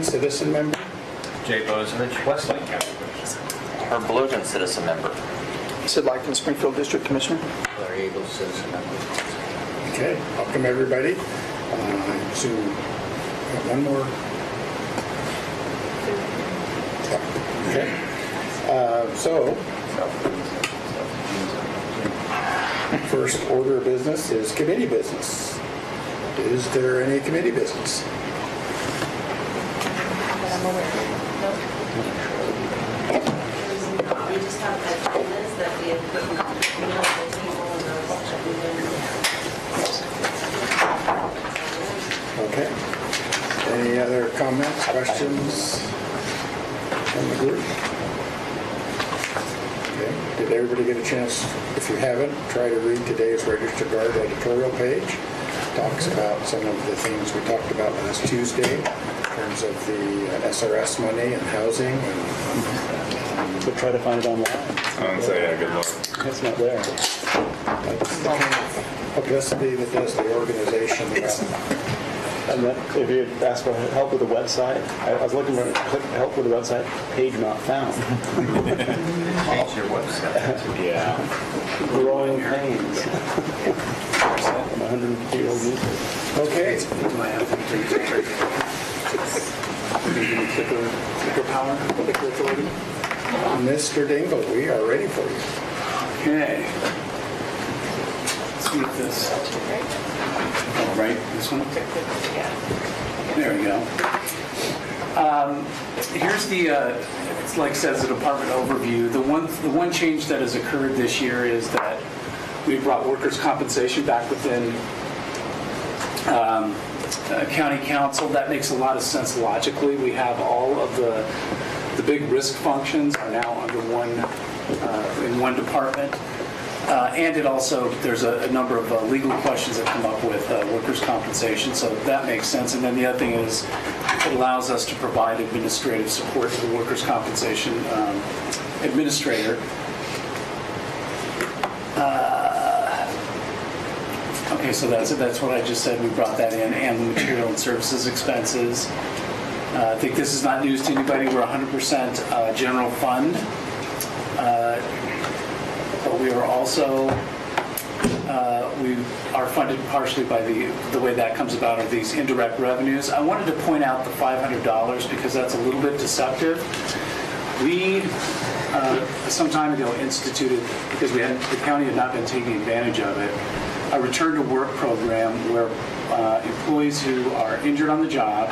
Citizen member. Jay Bozovich, Westlake County. Herb Blodgett, citizen member. Sid Lykin, Springfield District Commissioner. Larry Eagles, citizen member. Okay, welcome everybody. To one more. Okay. First order of business is committee business. Is there any committee business? We just have agendas that we have put on the table and those that we Okay. Any other comments, questions from the group? Okay. Did everybody get a chance? If you haven't, try to read today's Register Guard editorial page. Talks about some of the things we talked about last Tuesday in terms of the SRS money and housing. And, We'll try to find it online. I would say, yeah, good luck. It's not there. that's the kind of publicity that does the organization well. And then if you ask for help with the website, I was looking for help with the website, page not found. Change your website. Yeah. Growing pains. From 150-year-old newspaper. Okay. Clicker power, clicker authority. Mr. Dingle, we are ready for you. Okay. Let's see if this. Oh, right, this one? There we go. Here's the, it's like says the department overview. The one change that has occurred this year is that we brought workers' compensation back within county council. That makes a lot of sense logically. We have all of the big risk functions are now under one in one department. And it also, there's a number of legal questions that come up with workers' compensation, so that makes sense. And then the other thing is, it allows us to provide administrative support to the workers' compensation administrator. Okay, so that's what I just said. We brought that in, and the material and services expenses. I think this is not news to anybody. We're 100% general fund. But we are also, we are funded partially by the way that comes about are these indirect revenues. I wanted to point out the $500 because that's a little bit deceptive. We, some time ago, instituted, because the county had not been taking advantage of it, a return to work program where employees who are injured on the job,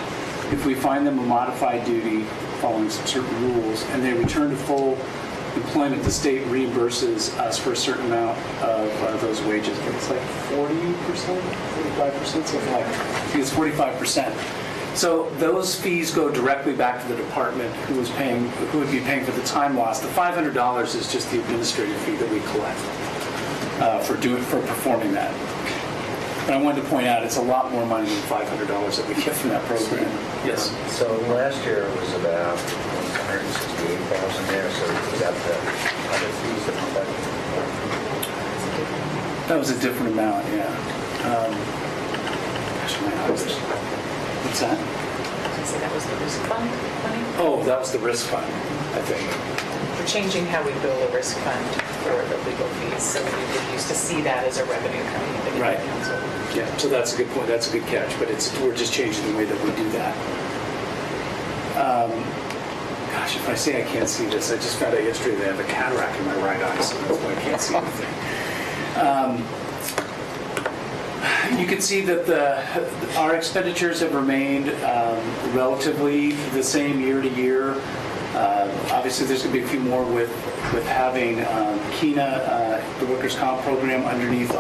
if we find them a modified duty following some certain rules, and they return to full employment, the state reimburses us for a certain amount of those wages. But it's like 40%, 45%, something like that. I think it's 45%. So those fees go directly back to the department who would be paying for the time lost. The $500 is just the administrative fee that we collect for performing that. But I wanted to point out it's a lot more money than $500 that we get from that program. Yes. So last year it was about 168,000 there, so is that the other fees that come back? That was a different amount, yeah. Gosh, my hours. What's that? So that was the risk fund money? Oh, that was the risk fund, I think. We're changing how we bill the risk fund for the legal fees, so we used to see that as a revenue coming into the Right. council. Yeah, so that's a good point. That's a good catch, but we're just changing the way that we do that. Gosh, if I say I can't see this, I just found out yesterday that I have a cataract in my right eye, so that's why I can't see anything. You can see that our expenditures have remained relatively the same year to year. Obviously, there's going to be a few more with having KENA, the workers' comp program, underneath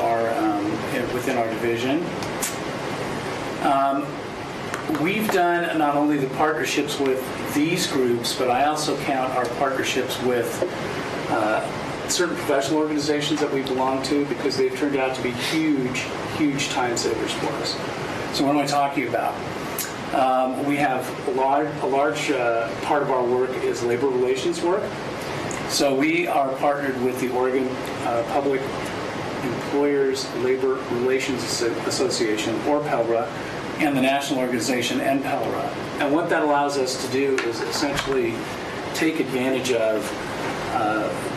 within our division. We've done not only the partnerships with these groups, but I also count our partnerships with certain professional organizations that we belong to because they've turned out to be huge time savers for us. So what am I talking about? We have a large part of our work is labor relations work. So we are partnered with the Oregon Public Employers Labor Relations Association, or PELRA, and the national organization, NPELRA. And what that allows us to do is essentially take advantage of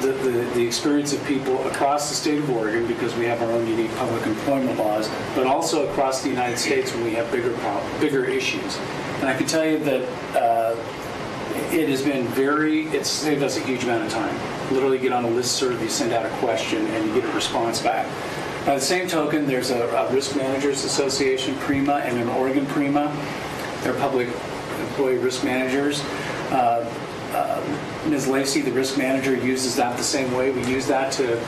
the experience of people across the state of Oregon, because we have our own unique public employment laws, but also across the United States when we have bigger issues. And I can tell you that it has been it's saved us a huge amount of time. Literally get on a listserv, you send out a question, and you get a response back. By the same token, there's a Risk Managers Association, PRIMA, and an Oregon PRIMA. They're public employee risk managers. Ms. Lacey, the risk manager, uses that the same way. We use that to,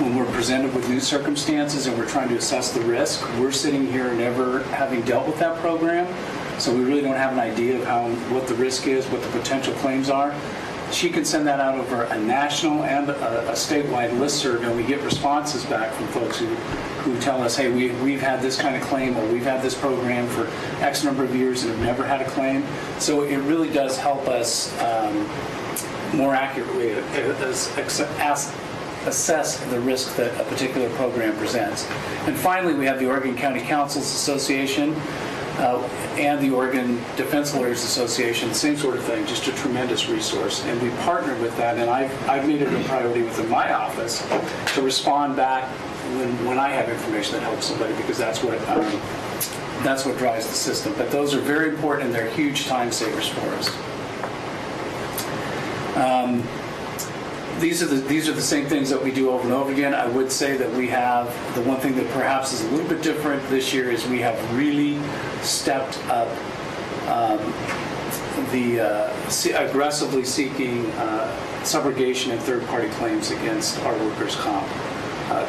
when we're presented with new circumstances and we're trying to assess the risk. We're sitting here never having dealt with that program, so we really don't have an idea of what the risk is, what the potential claims are. She can send that out over a national and a statewide listserv, and we get responses back from folks who tell us, hey, we've had this kind of claim, or we've had this program for X number of years and have never had a claim. So it really does help us more accurately assess the risk that a particular program presents. And finally, we have the Oregon County Councils Association and the Oregon Defense Lawyers Association, same sort of thing, just a tremendous resource. And we partner with that, and I've made it a priority within my office to respond back when I have information that helps somebody, because that's what drives the system. But those are very important, and they're huge time savers for us. These are the same things that we do over and over again. I would say that we have, the one thing that perhaps is a little bit different this year is we have really stepped up aggressively seeking subrogation and third-party claims against our workers' comp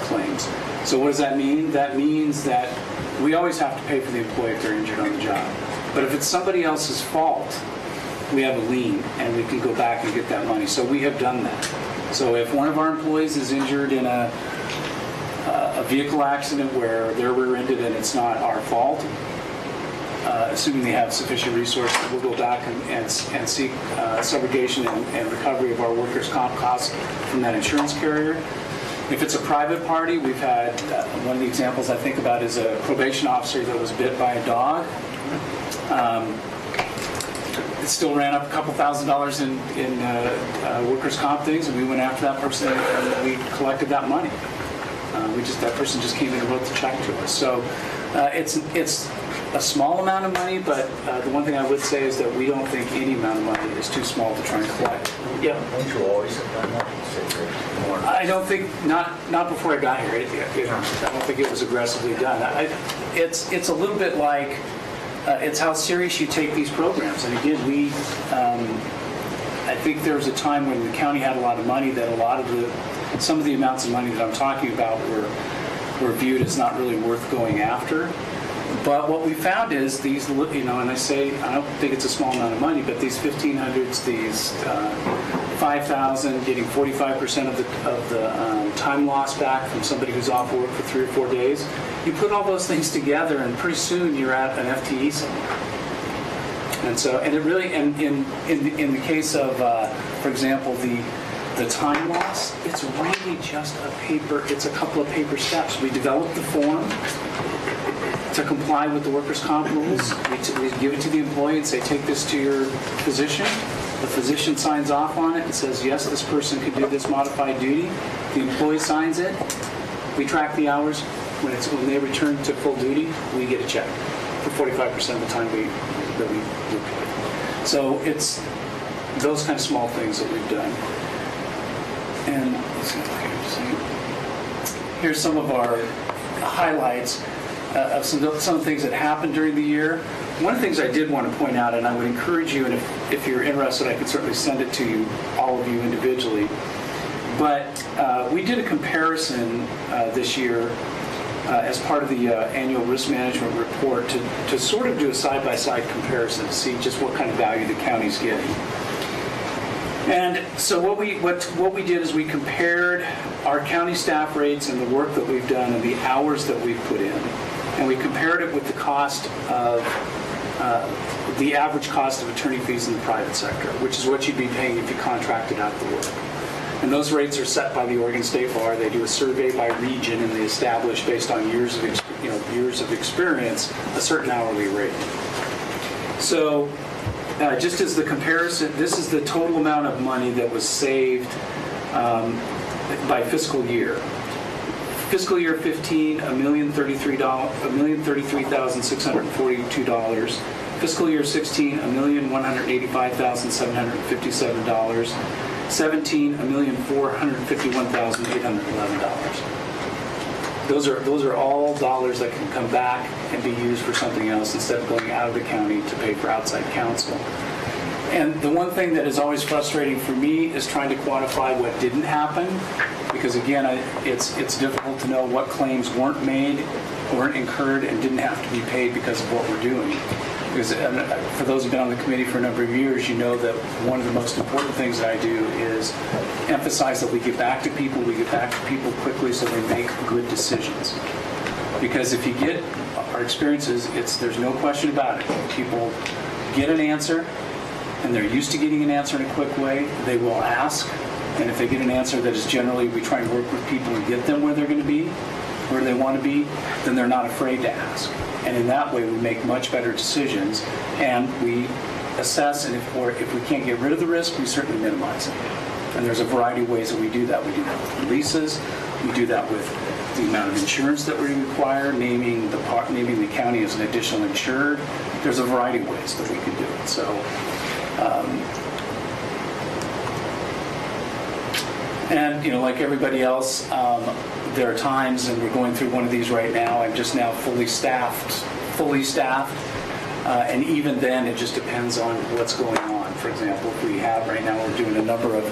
claims. So what does that mean? That means that we always have to pay for the employee if they're injured on the job. But if it's somebody else's fault, we have a lien, and we can go back and get that money. So we have done that. So if one of our employees is injured in a vehicle accident where they're rear-ended and it's not our fault, assuming they have sufficient resources, we'll go back and seek subrogation and recovery of our workers' comp costs from that insurance carrier. If it's a private party, we've had, one of the examples I think about is a probation officer that was bit by a dog. It still ran up a couple $1,000s in workers' comp things, and we went after that person and we collected that money. That person just came in and wrote the check to us. So it's a small amount of money, but the one thing I would say is that we don't think any amount of money is too small to try and collect. Yeah. Don't you always have done that? I don't think, not before I got here. I don't think it was aggressively done. It's a little bit like, it's how serious you take these programs. And again, I think there was a time when the county had a lot of money that some of the amounts of money that I'm talking about were viewed as not really worth going after. But what we found is these, and I don't think it's a small amount of money, but these 1,500s, these 5,000, getting 45% of the time lost back from somebody who's off work for 3 or 4 days. You put all those things together, and pretty soon you're at an FTE somewhere. And it really, and in the case of, for example, the time loss, it's really just it's a couple of paper steps. We develop the form to comply with the workers' comp rules. We give it to the employee and say, take this to your physician. The physician signs off on it and says, yes, this person could do this modified duty. The employee signs it. We track the hours. When they return to full duty, we get a check for 45% of the time that we pay. So it's those kind of small things that we've done. And here's some of our highlights of some of the things that happened during the year. One of the things I did want to point out, and I would encourage you, and if you're interested, I could certainly send it to you, all of you individually, but we did a comparison this year as part of the annual risk management report to sort of do a side-by-side comparison to see just what kind of value the county's getting. And so what we did is we compared our county staff rates and the work that we've done and the hours that we've put in, and we compared it with the cost of the average cost of attorney fees in the private sector, which is what you'd be paying if you contracted out the work. And those rates are set by the Oregon State Bar. They do a survey by region, and they establish based on years of experience years of experience, a certain hourly rate. So just as the comparison, this is the total amount of money that was saved by fiscal year. Fiscal year 15, $1,033,642. Fiscal year 16, $1,185,757. 17, $1,451,811. Those are all dollars that can come back and be used for something else instead of going out of the county to pay for outside counsel. And the one thing that is always frustrating for me is trying to quantify what didn't happen, because again, it's difficult to know what claims weren't made, weren't incurred, and didn't have to be paid because of what we're doing. Because for those who've been on the committee for a number of years, you know that one of the most important things that I do is emphasize that we get back to people quickly so they make good decisions. Because if you get our experiences, there's no question about it. People get an answer, and they're used to getting an answer in a quick way. They will ask, and if they get an answer that is generally, we try and work with people and get them where they're going to be, where they want to be, then they're not afraid to ask. And in that way, we make much better decisions, and we assess, and if we can't get rid of the risk, we certainly minimize it. And there's a variety of ways that we do that. We do that with releases. We do that with the amount of insurance that we require, naming the county as an additional insured. There's a variety of ways that we can do it. So, and like everybody else, there are times, and we're going through one of these right now. I'm just now fully staffed, and even then, it just depends on what's going on. For example, if we have right now, we're doing a number of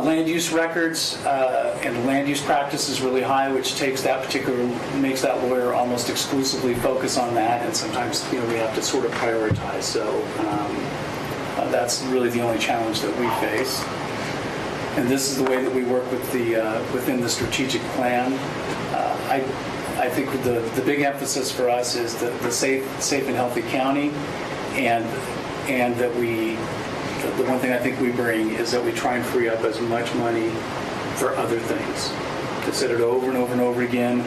land use records, and the land use practice is really high, which makes that lawyer almost exclusively focus on that, and sometimes we have to sort of prioritize. So that's really the only challenge that we face. And this is the way that we work with within the strategic plan. I think the big emphasis for us is the safe and healthy county, and that the one thing I think we bring is that we try and free up as much money for other things. I said it over and over and over again.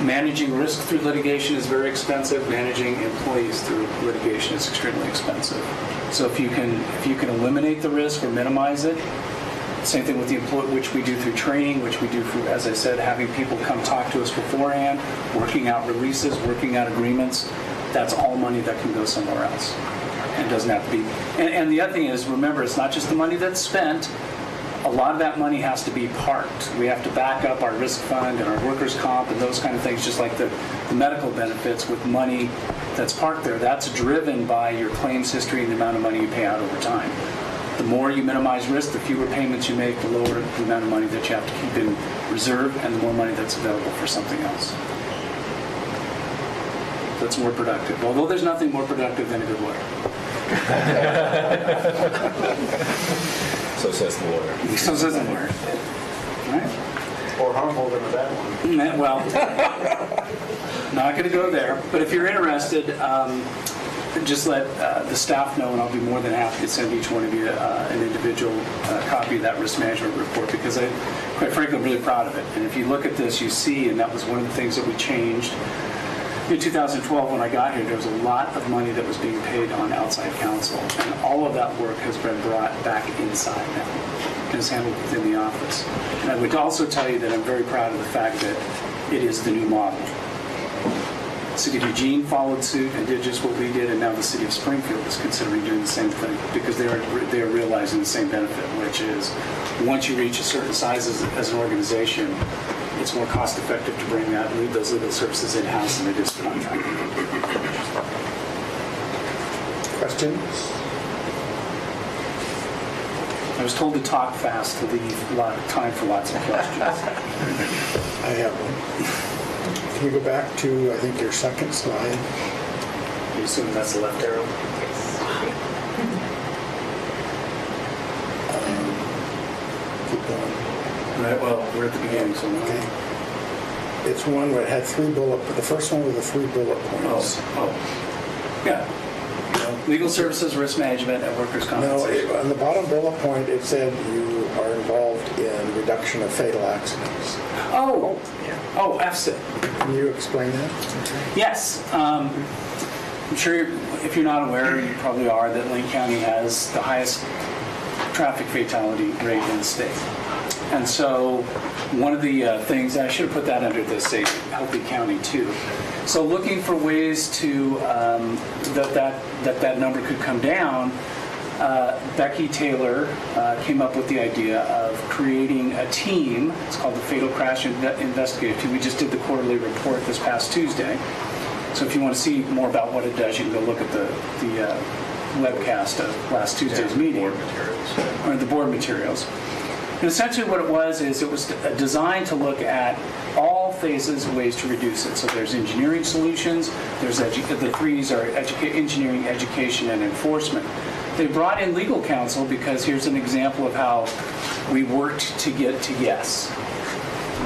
Managing risk through litigation is very expensive. Managing employees through litigation is extremely expensive. So if you can eliminate the risk or minimize it. Same thing with the employee, which we do through training, which we do through, as I said, having people come talk to us beforehand, working out releases, working out agreements. That's all money that can go somewhere else. It doesn't have to be. And the other thing is, remember, it's not just the money that's spent. A lot of that money has to be parked. We have to back up our risk fund and our workers' comp and those kind of things, just like the medical benefits with money that's parked there. That's driven by your claims history and the amount of money you pay out over time. The more you minimize risk, the fewer payments you make, the lower the amount of money that you have to keep in reserve, and the more money that's available for something else. That's more productive. Although there's nothing more productive than a good lawyer. So says the lawyer. So says the lawyer. Right? Or harmful than a bad one. Well, not going to go there. But if you're interested, just let the staff know, and I'll be more than happy to send each one of you an individual copy of that risk management report, because quite frankly, I'm really proud of it. And if you look at this, you see, and that was one of the things that we changed. In 2012, when I got here, there was a lot of money that was being paid on outside counsel, and all of that work has been brought back inside now and is handled within the office. And I would also tell you that I'm very proud of the fact that it is the new model. The City of Eugene followed suit and did just what we did, and now the City of Springfield is considering doing the same thing, because they are realizing the same benefit, which is once you reach a certain size as an organization, it's more cost effective to bring those legal services in-house than it is to contract. Questions? I was told to talk fast to leave a lot of time for lots of questions. I have one. Can you go back to, I think, your second slide? You assume that's the left arrow? Keep going. Right, well, we're at the beginning, so Okay. It's one where it had the first one with the 3 bullet points. Oh, yeah. Legal services, risk management, and workers' No, compensation. on the bottom bullet point, it said you are involved in reduction of fatal accidents. Oh, FSIT. Can you explain that? Yes. I'm sure if you're not aware, you probably are, that Lane County has the highest traffic fatality rate in the state. And so one of the things, I should have put that under the state, Healthy County too. So looking for ways to, that number could come down, Becky Taylor came up with the idea of creating a team. It's called the Fatal Crash Investigative Team. We just did the quarterly report this past Tuesday. So if you want to see more about what it does, you can go look at the webcast of last Tuesday's meeting. Board materials. Or the board materials. And essentially what it was is it was designed to look at all phases of ways to reduce it. So there's engineering solutions, there's the threes are engineering, education, and enforcement. They brought in legal counsel because here's an example of how we worked to get to yes.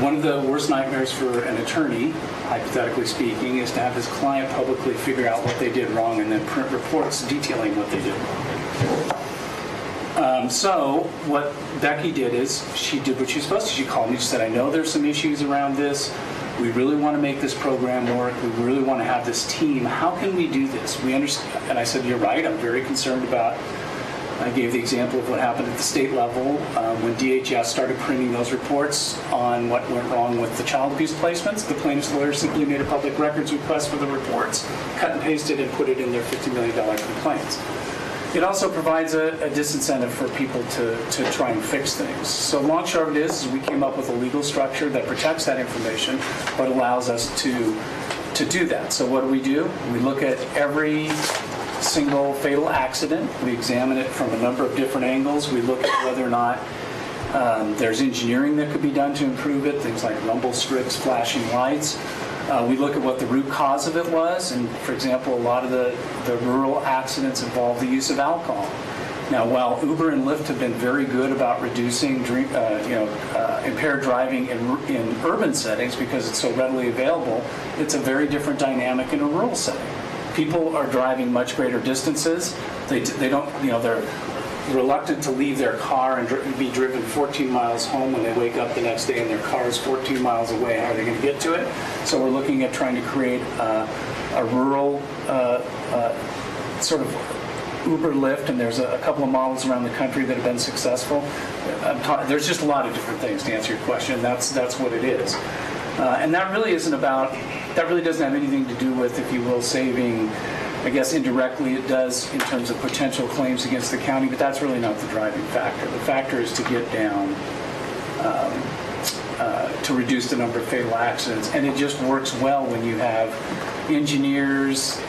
One of the worst nightmares for an attorney, hypothetically speaking, is to have his client publicly figure out what they did wrong and then print reports detailing what they did wrong. So what Becky did is she did what she was supposed to. She called me. She said, I know there's some issues around this. We really want to make this program work. We really want to have this team. How can we do this? We understand. And I said, you're right. I'm very concerned about, I gave the example of what happened at the state level when DHS started printing those reports on what went wrong with the child abuse placements. The plaintiff's lawyer simply made a public records request for the reports, cut and pasted, and put it in their $50 million complaints. It also provides a disincentive for people to try and fix things. So long short of it is we came up with a legal structure that protects that information, but allows us to do that. So what do? We look at every single fatal accident. We examine it from a number of different angles. We look at whether or not there's engineering that could be done to improve it, things like rumble strips, flashing lights. We look at what the root cause of it was, and for example, a lot of the rural accidents involve the use of alcohol. Now, while Uber and Lyft have been very good about reducing impaired driving in urban settings because it's so readily available, it's a very different dynamic in a rural setting. People are driving much greater distances. They don't, they're reluctant to leave their car and be driven 14 miles home when they wake up the next day and their car is 14 miles away. How are they going to get to it? So we're looking at trying to create a rural sort of Uber Lyft, and there's a couple of models around the country that have been successful. There's just a lot of different things to answer your question. That's what it is. And that really doesn't have anything to do with, if you will, saving. I guess indirectly it does in terms of potential claims against the county, but that's really not the driving factor. The factor is to get down, to reduce the number of fatal accidents. And it just works well when you have engineers,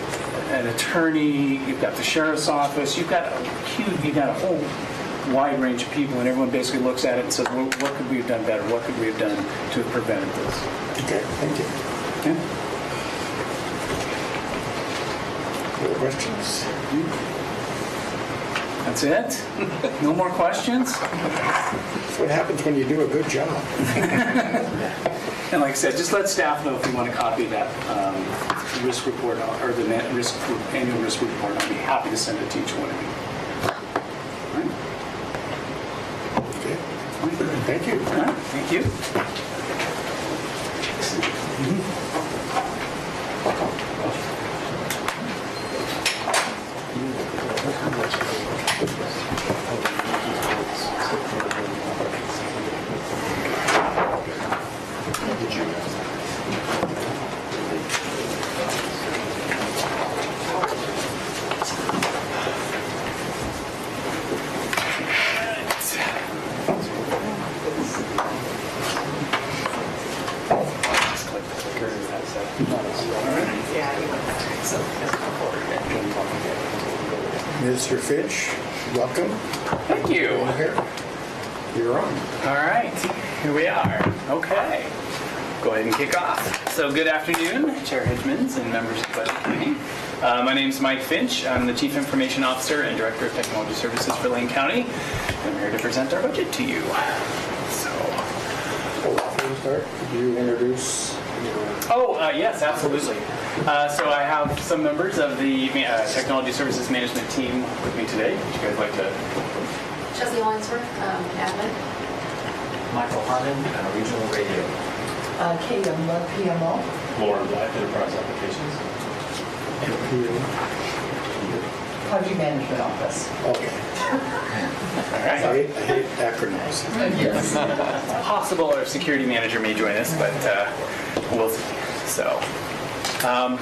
an attorney, you've got the sheriff's office, you've got a whole wide range of people, and everyone basically looks at it and says, well, what could we have done better? What could we have done to have prevented this? Okay, thank you. Okay? Other questions? That's it? No more questions? That's what happens when you do a good job. And like I said, just let staff know if you want a copy of that risk report or the annual risk report. I'll be happy to send it to each one of you. All right. Okay. Thank you. All right. Thank you. Mr. Finch, welcome. Thank you. Here. You're on. All right, here we are. Okay, go ahead and kick off. So good afternoon, Chair Hedgemans and members of the Budget Committee. My name is Mike Finch. I'm the Chief Information Officer and Director of Technology Services for Lane County. I'm here to present our budget to you. So, Before we start, could you introduce Oh, yes, absolutely. So I have some members of the Technology Services Management team with me today. Would you guys like to? Chelsea Hollingsworth, admin. Michael Harmon, Regional Radio. Kate Youngblood, PMO. Lauren Black, Enterprise Applications. Project Management Office. Okay. All right. I hate acronyms. Yes. Possible our security manager may join us, but we'll see.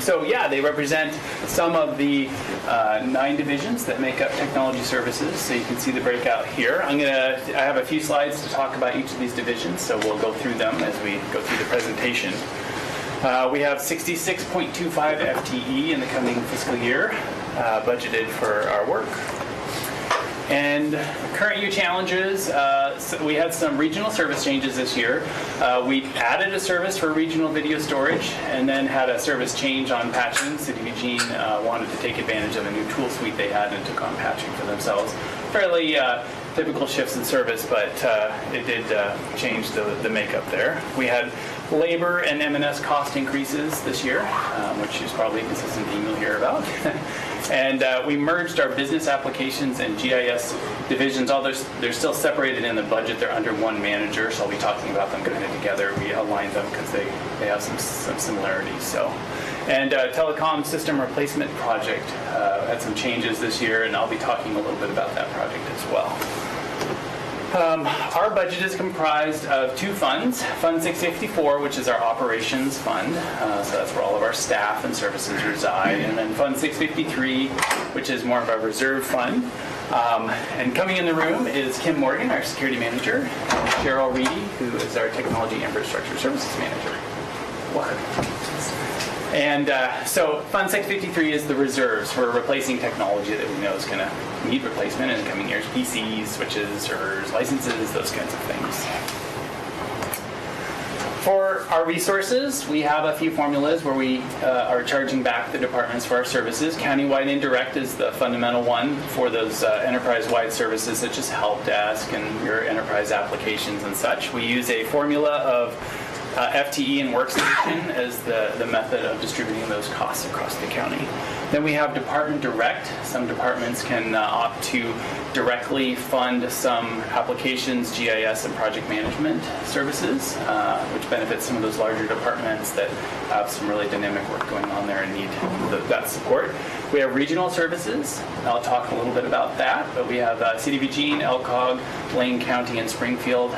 So yeah, they represent some of the 9 divisions that make up technology services. So you can see the breakout here. I have a few slides to talk about each of these divisions, so we'll go through them as we go through the presentation. We have 66.25 FTE in the coming fiscal year budgeted for our work. And current year challenges, so we had some regional service changes this year. We added a service for regional video storage and then had a service change on patching. City of Eugene wanted to take advantage of a new tool suite they had and took on patching for themselves. Fairly typical shifts in service, but it did change the makeup there. We had labor and M&S cost increases this year, which is probably a consistent theme you'll hear about. And we merged our business applications and GIS divisions. Although they're still separated in the budget, they're under one manager, so I'll be talking about them kind of together. We aligned them because they have some similarities. So, and telecom system replacement project had some changes this year, and I'll be talking a little bit about that project as well. Our budget is comprised of 2 funds. Fund 654, which is our operations fund, so that's where all of our staff and services reside, and then Fund 653, which is more of a reserve fund. And coming in the room is Kim Morgan, our security manager, and Cheryl Reedy, who is our technology infrastructure services manager. Welcome. And so Fund 653 is the reserves for replacing technology that we know is going to need replacement in the coming years. PCs, switches, servers, licenses, those kinds of things. For our resources, we have a few formulas where we are charging back the departments for our services. Countywide indirect is the fundamental one for those enterprise-wide services such as help desk and your enterprise applications and such. We use a formula of FTE and workstation as the method of distributing those costs across the county. Then we have department direct. Some departments can opt to directly fund some applications, GIS, and project management services, which benefits some of those larger departments that have some really dynamic work going on there and need that support. We have regional services. I'll talk a little bit about that, but we have City of Eugene, Elcog, Lane County, and Springfield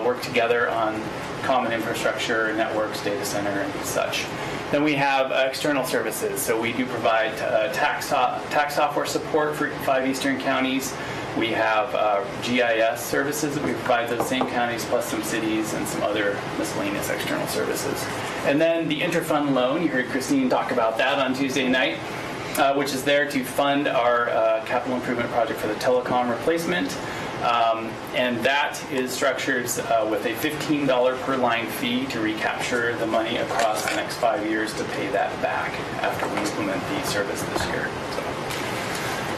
work together on common infrastructure, networks, data center, and such. Then we have external services. So we do provide tax software support for 5 eastern counties. We have GIS services that we provide those same counties, plus some cities and some other miscellaneous external services. And then the interfund loan, you heard Christine talk about that on Tuesday night, which is there to fund our capital improvement project for the telecom replacement. And that is structured with a $15 per line fee to recapture the money across the next 5 years to pay that back after we implement the service this year. So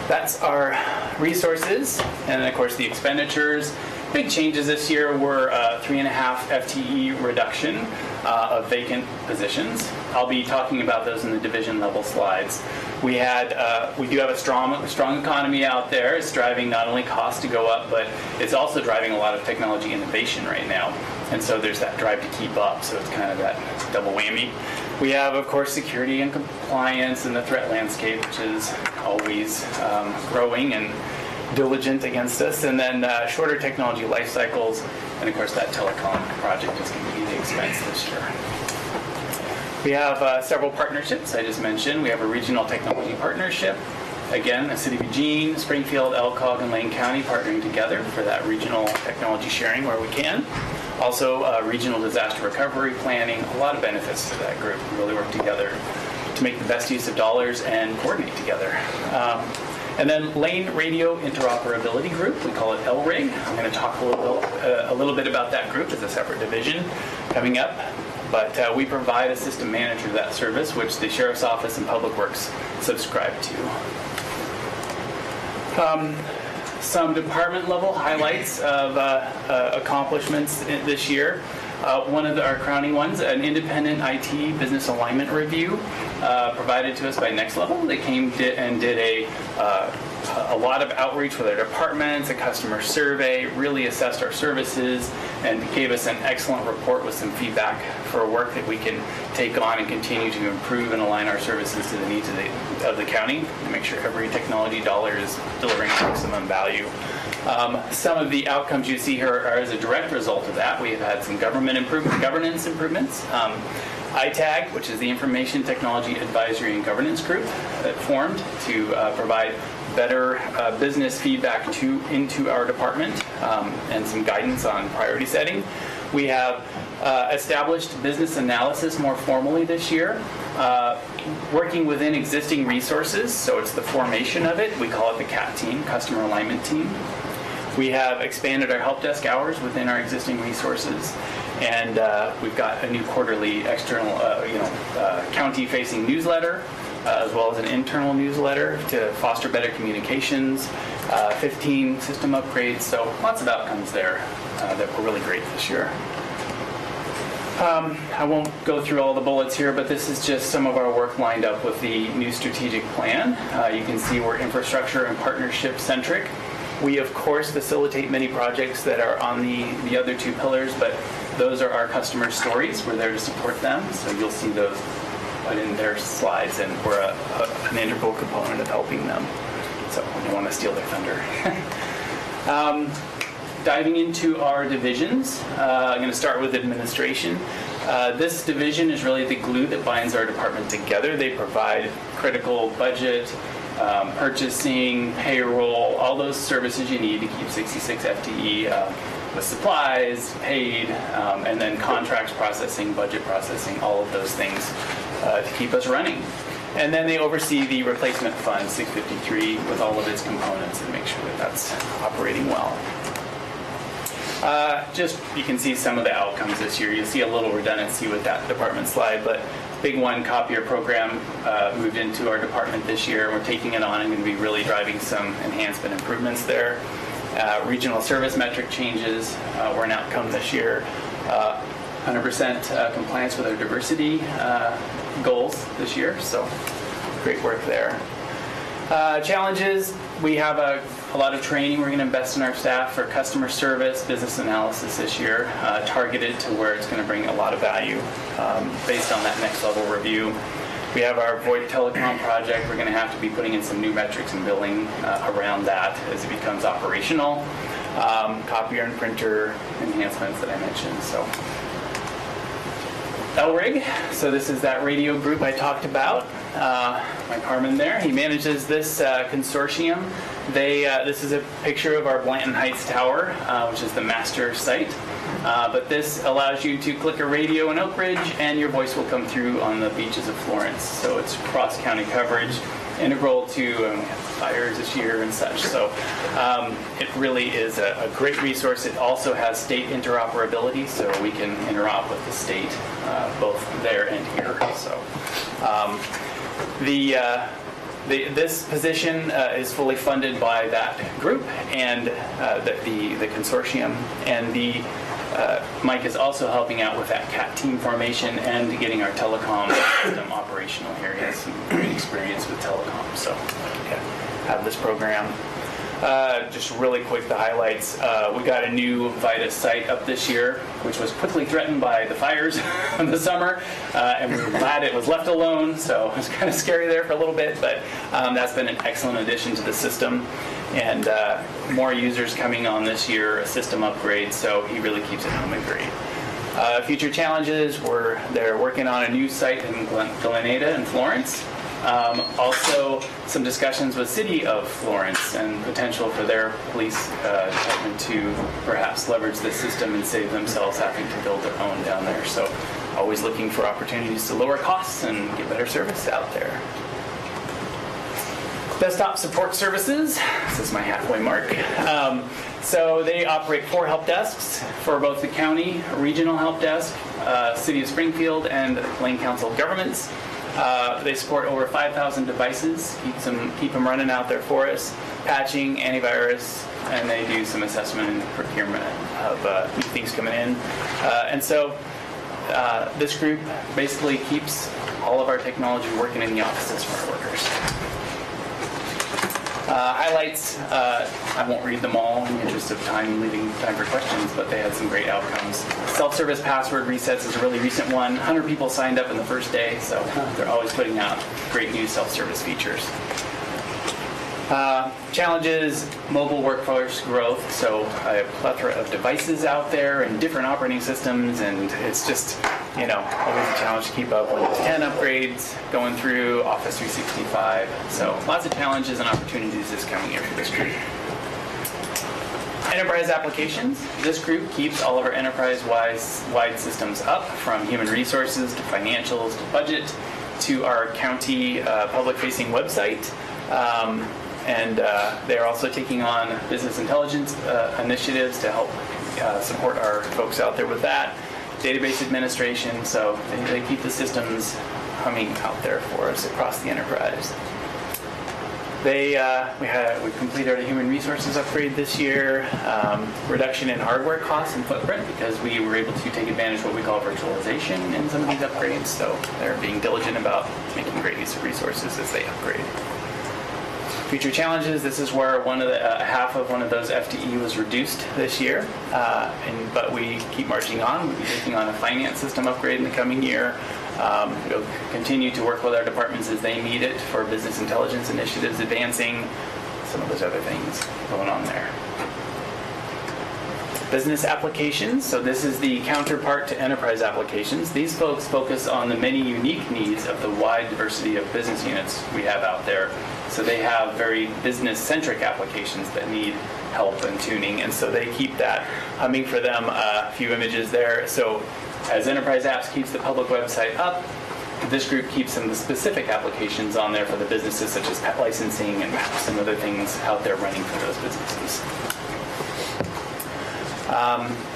that's our resources. And then, of course, the expenditures. Big changes this year were 3.5 FTE reduction of vacant positions. I'll be talking about those in the division level slides. We do have a strong economy out there. It's driving not only costs to go up, but it's also driving a lot of technology innovation right now. And so there's that drive to keep up. So it's kind of that double whammy. We have, of course, security and compliance and the threat landscape, which is always growing and diligent against us. And then shorter technology life cycles. And of course, that telecom project is going to be the expense this year. We have several partnerships I just mentioned. We have a regional technology partnership. Again, the City of Eugene, Springfield, Elcog, and Lane County partnering together for that regional technology sharing where we can. Also, regional disaster recovery planning. A lot of benefits to that group. We really work together to make the best use of dollars and coordinate together. And then Lane Radio Interoperability Group, we call it LRIG. I'm going to talk a little bit about that group as a separate division coming up. But we provide a system manager to that service, which the Sheriff's Office and Public Works subscribe to. Some department level highlights of accomplishments this year. One of our crowning ones, an independent IT business alignment review provided to us by Next Level. They came and did a lot of outreach with our departments, a customer survey, really assessed our services, and gave us an excellent report with some feedback for work that we can take on and continue to improve and align our services to the needs of the county to make sure every technology dollar is delivering maximum value. Some of the outcomes you see here are as a direct result of that. We have had some governance improvements. ITAG, which is the Information Technology Advisory and Governance Group that formed to provide better business feedback into our department and some guidance on priority setting. We have established business analysis more formally this year, working within existing resources, so it's the formation of it. We call it the CAT team, Customer Alignment Team. We have expanded our help desk hours within our existing resources, and we've got a new quarterly external, county-facing newsletter, as well as an internal newsletter to foster better communications, 15 system upgrades, so lots of outcomes there that were really great this year. I won't go through all the bullets here, but this is just some of our work lined up with the new strategic plan. You can see we're infrastructure and partnership centric. We, of course, facilitate many projects that are on the other two pillars, but those are our customer stories. We're there to support them, so you'll see those put in their slides, and we're an integral component of helping them. So we don't want to steal their thunder. Diving into our divisions, I'm going to start with administration. This division is really the glue that binds our department together. They provide critical budget, purchasing, payroll, all those services you need to keep 66 FTE with supplies, paid, and then contracts processing, budget processing, all of those things to keep us running. And then they oversee the replacement fund, 653, with all of its components and make sure that that's operating well. You can see some of the outcomes this year. You'll see a little redundancy with that department slide, but big one, copier program moved into our department this year. We're taking it on and going to be really driving some enhancement improvements there. Regional service metric changes were an outcome this year. 100% compliance with our diversity goals this year, so great work there. Challenges, we have a lot of training. We're going to invest in our staff for customer service, business analysis this year, targeted to where it's going to bring a lot of value based on that next level review. We have our VoIP telecom project. We're going to have to be putting in some new metrics and billing around that as it becomes operational. Copier and printer enhancements that I mentioned. So LRIG, so this is that radio group I talked about. Mike Harmon there, he manages this consortium. This is a picture of our Blanton Heights Tower, which is the master site. But this allows you to click a radio in Oak Ridge and your voice will come through on the beaches of Florence. So it's cross-county coverage, integral to fires this year and such. So it really is a great resource. It also has state interoperability, so we can interop with the state, both there and here. So this position is fully funded by that group and the consortium, and Mike is also helping out with that CAT team formation and getting our telecom system operational here. He has some great experience with telecom, so have this program. Just really quick, the highlights. We got a new Vitus site up this year, which was quickly threatened by the fires in the summer, and we were glad it was left alone, so it was kind of scary there for a little bit, but that's been an excellent addition to the system, and more users coming on this year, a system upgrade, so he really keeps it humming great. Future challenges, they're working on a new site in Glenada and Florence. Also, some discussions with City of Florence and potential for their police department to perhaps leverage this system and save themselves having to build their own down there. So always looking for opportunities to lower costs and get better service out there. Desktop support services, this is my halfway mark. So they operate 4 help desks for both the county, regional help desk, City of Springfield, and Lane Council of Governments. They support over 5,000 devices, keep them running out there for us, patching, antivirus, and they do some assessment and procurement of new things coming in. And so this group basically keeps all of our technology working in the offices for our workers. Highlights, I won't read them all in the interest of time, leaving time for questions, but they had some great outcomes. Self-service password resets is a really recent one. 100 people signed up in the first day, so they're always putting out great new self-service features. Challenges, mobile workforce growth, so a plethora of devices out there and different operating systems, and it's just, always a challenge to keep up. Windows 10 upgrades going through, Office 365, so lots of challenges and opportunities this coming year for this group. Enterprise applications. This group keeps all of our enterprise-wide systems up, from human resources to financials to budget to our county public-facing website. And they're also taking on business intelligence initiatives to help support our folks out there with that. Database administration, so they keep the systems humming out there for us across the enterprise. We completed our human resources upgrade this year, reduction in hardware costs and footprint because we were able to take advantage of what we call virtualization in some of these upgrades, so they're being diligent about making great use of resources as they upgrade. Future challenges, this is where half of one of those FTE was reduced this year, but we keep marching on. We'll be taking on a finance system upgrade in the coming year. We'll continue to work with our departments as they need it for business intelligence initiatives advancing, some of those other things going on there. Business applications, so this is the counterpart to enterprise applications. These folks focus on the many unique needs of the wide diversity of business units we have out there. So they have very business-centric applications that need help and tuning, and so they keep that humming for them. A few images there. So as Enterprise Apps keeps the public website up, this group keeps some of the specific applications on there for the businesses, such as pet licensing and maps and other things out there running for those businesses.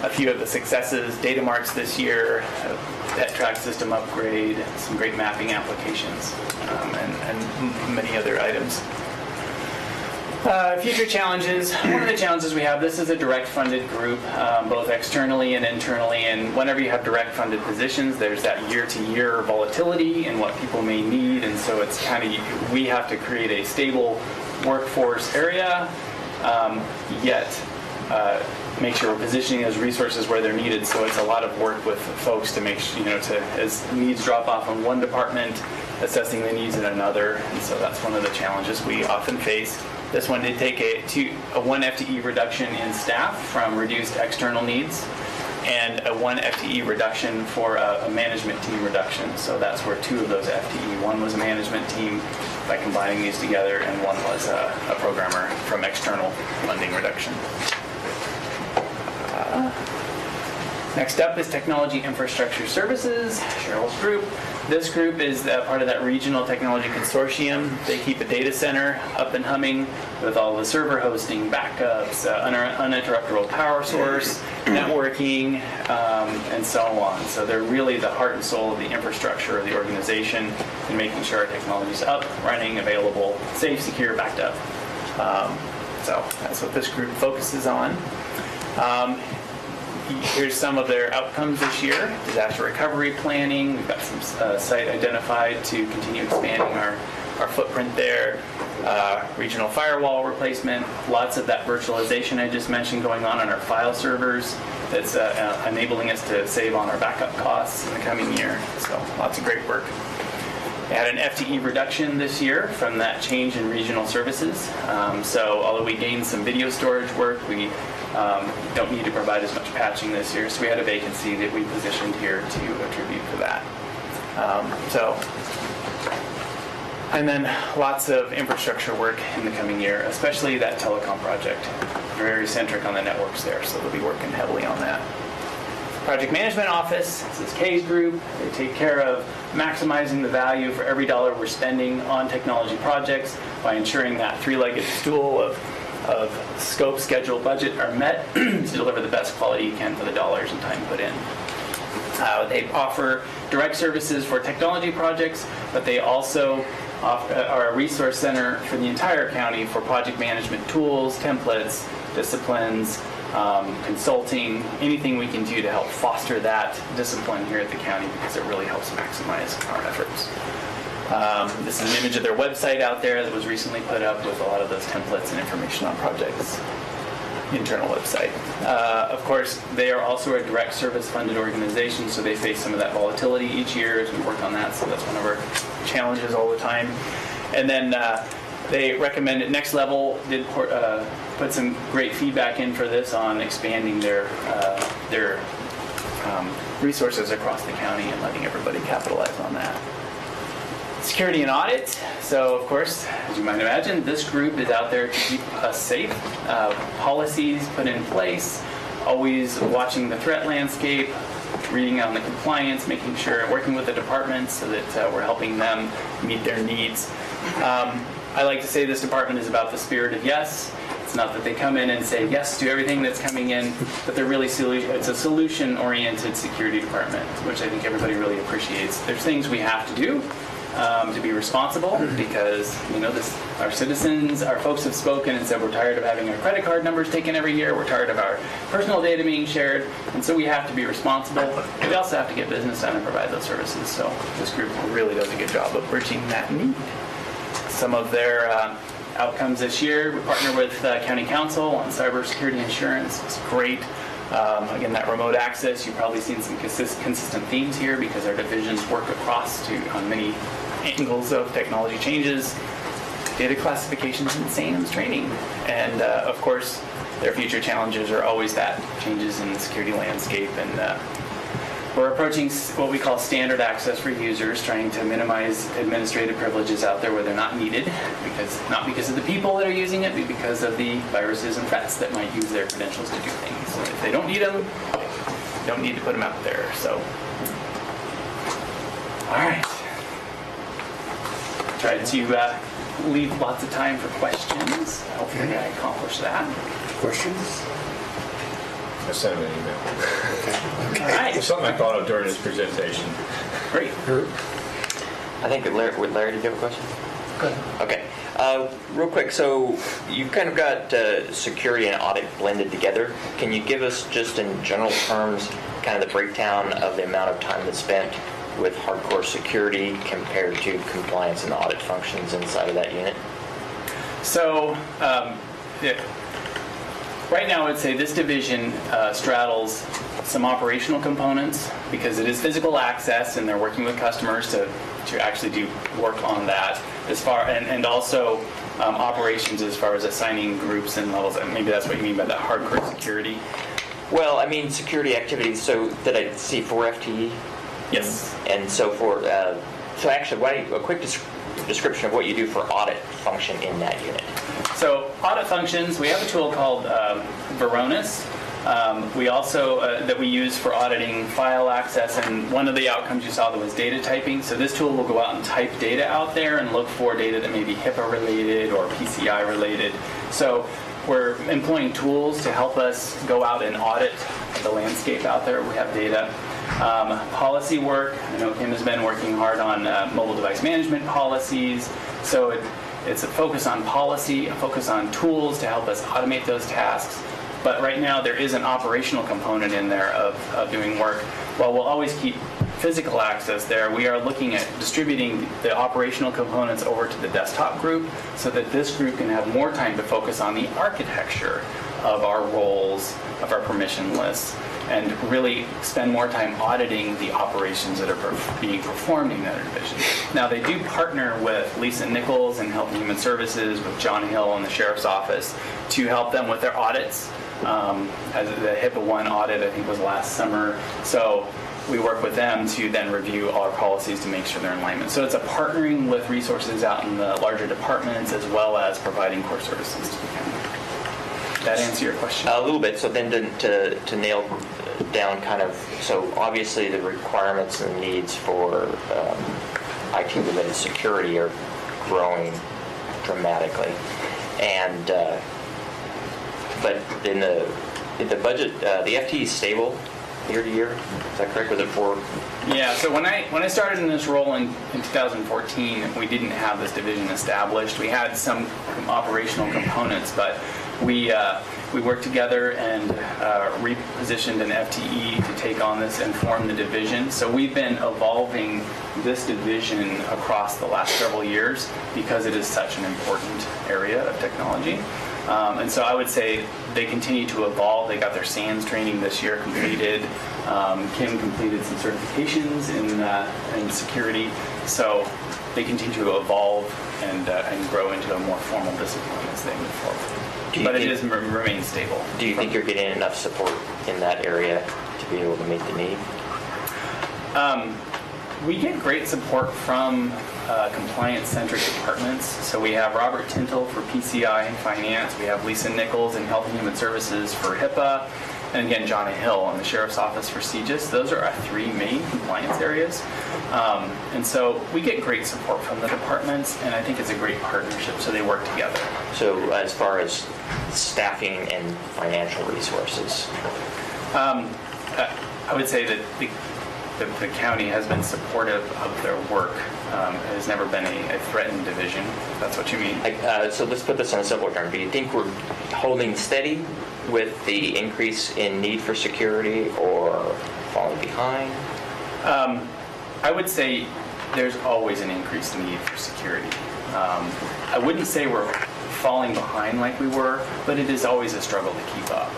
A few of the successes, data marts this year, pet track system upgrade, some great mapping applications, and many other items. Future challenges. One of the challenges we have, this is a direct funded group, both externally and internally, and whenever you have direct funded positions, there's that year-to-year volatility in what people may need, and so it's we have to create a stable workforce area, yet make sure we're positioning those resources where they're needed. So it's a lot of work with folks to make sure, as needs drop off in one department, assessing the needs in another. And so that's one of the challenges we often face. This one did take a 1 FTE reduction in staff from reduced external needs, and a 1 FTE reduction for a management team reduction. So that's where 2 of those FTE. One was a management team by combining these together, and one was a programmer from external funding reduction. Next up is Technology Infrastructure Services, Cheryl's group. This group is part of that regional technology consortium. They keep a data center up and humming with all the server hosting, backups, uninterruptible power source, networking, and so on. So they're really the heart and soul of the infrastructure of the organization and making sure our technology is up, running, available, safe, secure, backed up. So that's what this group focuses on. Here's some of their outcomes this year. Disaster recovery planning. We've got some site identified to continue expanding our footprint there. Regional firewall replacement. Lots of that virtualization I just mentioned going on our file servers. That's enabling us to save on our backup costs in the coming year. So lots of great work. We had an FTE reduction this year from that change in regional services. So although we gained some video storage work, we don't need to provide as much patching this year. So we had a vacancy that we positioned here to attribute for that. And then lots of infrastructure work in the coming year, especially that telecom project. We're very centric on the networks there, so they'll be working heavily on that. Project Management Office, this is Kay's group. They take care of maximizing the value for every dollar we're spending on technology projects by ensuring that three-legged stool of scope, schedule, budget are met to deliver the best quality you can for the dollars and time put in. They offer direct services for technology projects, but they also are a resource center for the entire county for project management tools, templates, disciplines, consulting, anything we can do to help foster that discipline here at the county, because it really helps maximize our efforts. This is an image of their website out there that was recently put up with a lot of those templates and information on projects. Internal website. Of course, they are also a direct service funded organization, so they face some of that volatility each year as we work on that, so that's one of our challenges all the time. And then they recommend Next Level did put some great feedback in for this on expanding their resources across the county and letting everybody capitalize on that. Security and audit. So, of course, as you might imagine, this group is out there to keep us safe. Policies put in place, always watching the threat landscape, reading on the compliance, making sure, working with the departments so that we're helping them meet their needs. I like to say this department is about the spirit of yes. It's not that they come in and say yes to everything that's coming in, but they're really it's a solution-oriented security department, which I think everybody really appreciates. There's things we have to do to be responsible, because our citizens, our folks have spoken and said we're tired of having our credit card numbers taken every year, we're tired of our personal data being shared, and so we have to be responsible. We also have to get business done and provide those services, so this group really does a good job of bridging that need. Some of their outcomes this year, we partner with County Council on cybersecurity insurance. It's great. Again, that remote access, you've probably seen some consistent themes here, because our divisions work across on many angles of technology changes, data classifications, and SAMS training. And of course, their future challenges are always that changes in the security landscape. And we're approaching what we call standard access for users, trying to minimize administrative privileges out there where they're not needed, not because of the people that are using it, but because of the viruses and threats that might use their credentials to do things. So if they don't need them, you don't need to put them out there. So, all right. Tried to leave lots of time for questions. Hopefully I accomplished that. Questions? I sent him an email. All right. It's something I thought of during his presentation. Great. I think Larry, did you have a question? Go ahead. Okay. Real quick, so you've kind of got security and audit blended together. Can you give us, just in general terms, kind of the breakdown of the amount of time that's spent with hardcore security compared to compliance and audit functions inside of that unit? So, right now, I would say this division straddles some operational components, because it is physical access, and they're working with customers to actually do work on that. And also operations as far as assigning groups and levels. And maybe that's what you mean by that hardcore security. Well, I mean security activities. So did I see 4 FTE? Yes. And so so actually, a quick description of what you do for audit function in that unit. So audit functions, we have a tool called Varonis. We also, that we use for auditing file access, and one of the outcomes you saw that was data typing. So this tool will go out and type data out there and look for data that may be HIPAA related or PCI related. So we're employing tools to help us go out and audit the landscape out there. We have data. Policy work, I know Kim has been working hard on mobile device management policies. So it's a focus on policy, a focus on tools to help us automate those tasks. But right now there is an operational component in there of doing work. While we'll always keep physical access there, we are looking at distributing the operational components over to the desktop group, so that this group can have more time to focus on the architecture of our roles, of our permission lists, and really spend more time auditing the operations that are being performed in that division. Now, they do partner with Lisa Nichols and Health and Human Services, with John Hill and the Sheriff's Office, to help them with their audits. As the HIPAA 1 audit, I think, was last summer. So we work with them to then review all our policies to make sure they're in alignment. So it's a partnering with resources out in the larger departments, as well as providing core services to the county. That answer your question? A little bit. So then to nail down kind of, so obviously the requirements and the needs for IT-related security are growing dramatically. And but in the budget, the FTE is stable year to year? Is that correct? Was it 4? Yeah, so when I started in this role in 2014, we didn't have this division established. We had some operational components, but we worked together and repositioned an FTE to take on this and form the division. So we've been evolving this division across the last several years because it is such an important area of technology. And so I would say they continue to evolve. They got their SANS training this year completed. Kim completed some certifications in security. So they continue to evolve and grow into a more formal discipline as they move forward. But it is remains stable. Do you think you're getting enough support in that area to be able to meet the need? We get great support from compliance-centric departments. So we have Robert Tintle for PCI and Finance. We have Lisa Nichols in Health and Human Services for HIPAA. And again, Johnny Hill in the Sheriff's Office for CJIS. Those are our 3 main compliance areas. And so we get great support from the departments, and I think it's a great partnership, so they work together. So as far as staffing and financial resources? I would say that the county has been supportive of their work. It has never been a threatened division, if that's what you mean. So let's put this in a simple term. Do you think we're holding steady with the increase in need for security or falling behind? I would say there's always an increased need for security. I wouldn't say we're falling behind like we were, but it is always a struggle to keep up.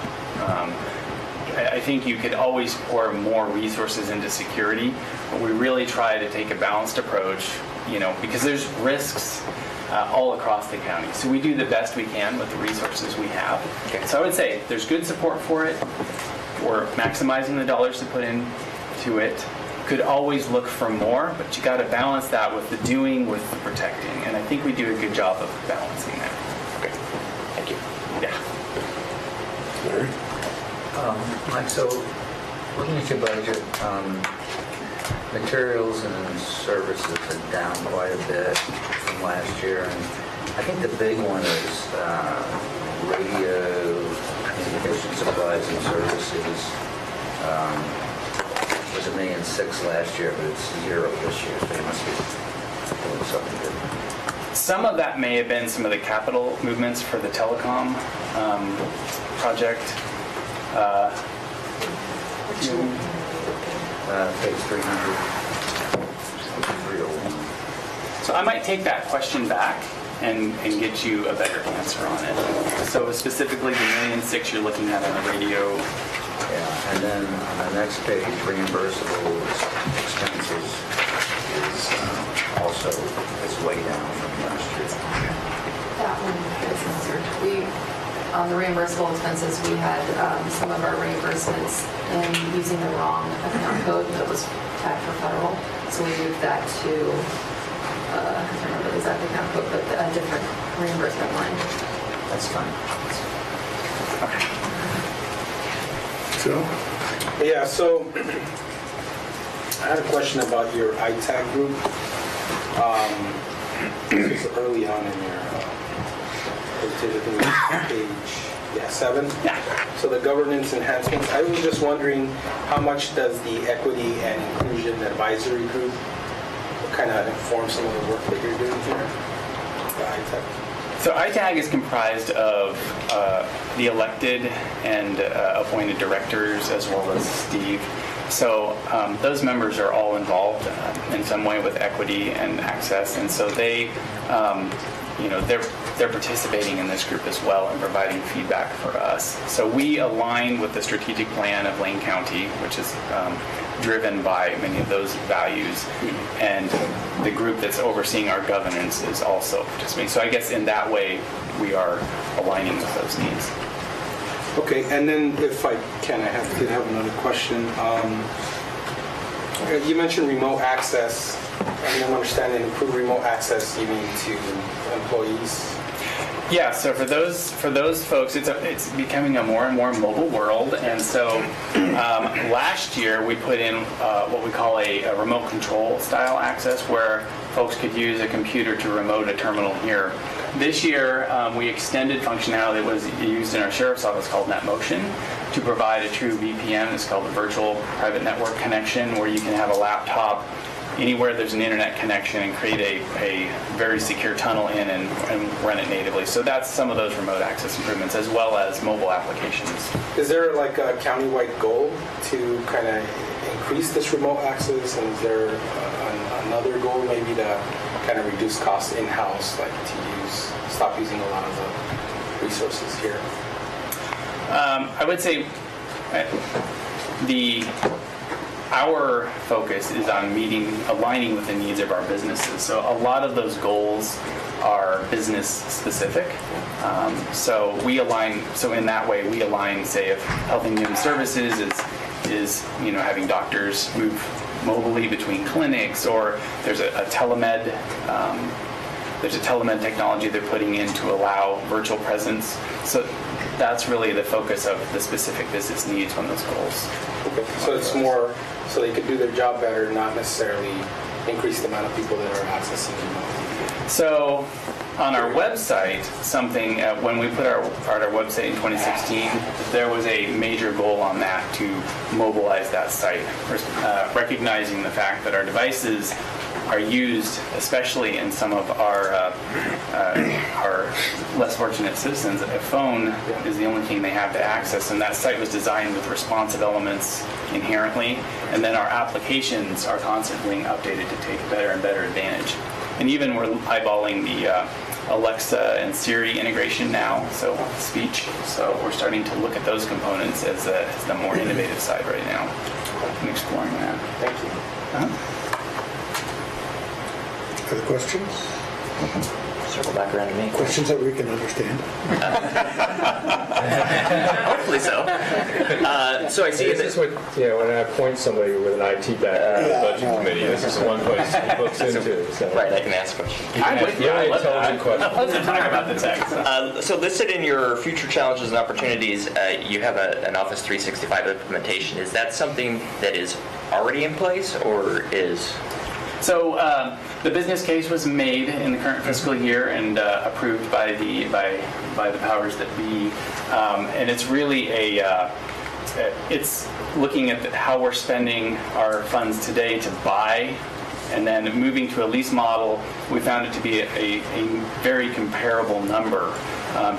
I think you could always pour more resources into security, but we really try to take a balanced approach, because there's risks all across the county. So we do the best we can with the resources we have. Okay. So I would say there's good support for it. We're maximizing the dollars to put into it. Could always look for more, but you got to balance that with the doing, with the protecting, and I think we do a good job of balancing that. Okay. Thank you. Yeah. Larry? Mike, so looking at your budget, materials and services are down quite a bit from last year, and I think the big one is radio communication supplies and services. It was $1.6 million last year, but it's $0 this year, so you must be doing something good. Some of that may have been some of the capital movements for the telecom project. Page 300. 301. So I might take that question back and get you a better answer on it. So specifically the $1.6 million you're looking at on the radio. Yeah, and then on the next page, reimbursable expenses is also way down from last year. That one is answered. On the reimbursable expenses, we had some of our reimbursements in using the wrong account code that was tagged for federal. So we moved that to, I can't remember the exact account code, but a different reimbursement line. That's fine. Okay. Phil? Yeah, so I had a question about your ITAC group. This is early on in your page 7. Yeah. So the governance enhancements, I was just wondering how much does the Equity and Inclusion Advisory Group kind of inform some of the work that you're doing here? The ITAC. So ITAG is comprised of the elected and appointed directors as well as Steve. So those members are all involved in some way with equity and access, and so they, they're participating in this group as well and providing feedback for us. So we align with the strategic plan of Lane County, which is driven by many of those values, and the group that's overseeing our governance is also participating. So I guess in that way, we are aligning with those needs. Okay, and then if I can, I did have another question. You mentioned remote access, and I'm understanding improve remote access, you mean to employees? Yeah, so for those folks, it's becoming a more and more mobile world, and so last year we put in what we call a remote control style access, where folks could use a computer to remote a terminal here. this year, we extended functionality that was used in our sheriff's office called NetMotion to provide a true VPN. It's called the Virtual Private Network Connection, where you can have a laptop anywhere there's an internet connection and create a very secure tunnel in and run it natively. So that's some of those remote access improvements, as well as mobile applications. Is there like a countywide goal to kind of increase this remote access? And is there another goal maybe to kind of reduce costs in-house, like to stop using a lot of the resources here? I would say our focus is on aligning with the needs of our businesses. So a lot of those goals are business specific. So in that way, we align, say, if Health and Human Services is having doctors move mobily between clinics, or there's a telemed, technology they're putting in to allow virtual presence. So that's really the focus of the specific business needs on those goals. Okay. So it's more so they could do their job better, not necessarily increase the amount of people that are accessing them. So on our website, when we put our website in 2016, there was a major goal on that to mobilize that site, recognizing the fact that our devices are used, especially in some of our less fortunate citizens. A phone is the only thing they have to access, and that site was designed with responsive elements inherently, and then our applications are constantly updated to take better and better advantage. And even we're eyeballing the Alexa and Siri integration now, so speech. So we're starting to look at those components as the more innovative side right now and exploring that. Thank you. Other questions? Circle back around to me. Questions that we can understand? Hopefully so. So I see This is what, when I appoint somebody with an IT background to the budget committee, this is the one place he looks into. So. Right, I can ask questions. I'm with you. Really I love intelligent that. question. Let's talk about the tech. So listed in your future challenges and opportunities, you have an Office 365 implementation. Is that something that is already in place, or is... So the business case was made in the current fiscal year and approved by the powers that be, and it's really it's looking at how we're spending our funds today to buy, and then moving to a lease model. We found it to be a very comparable number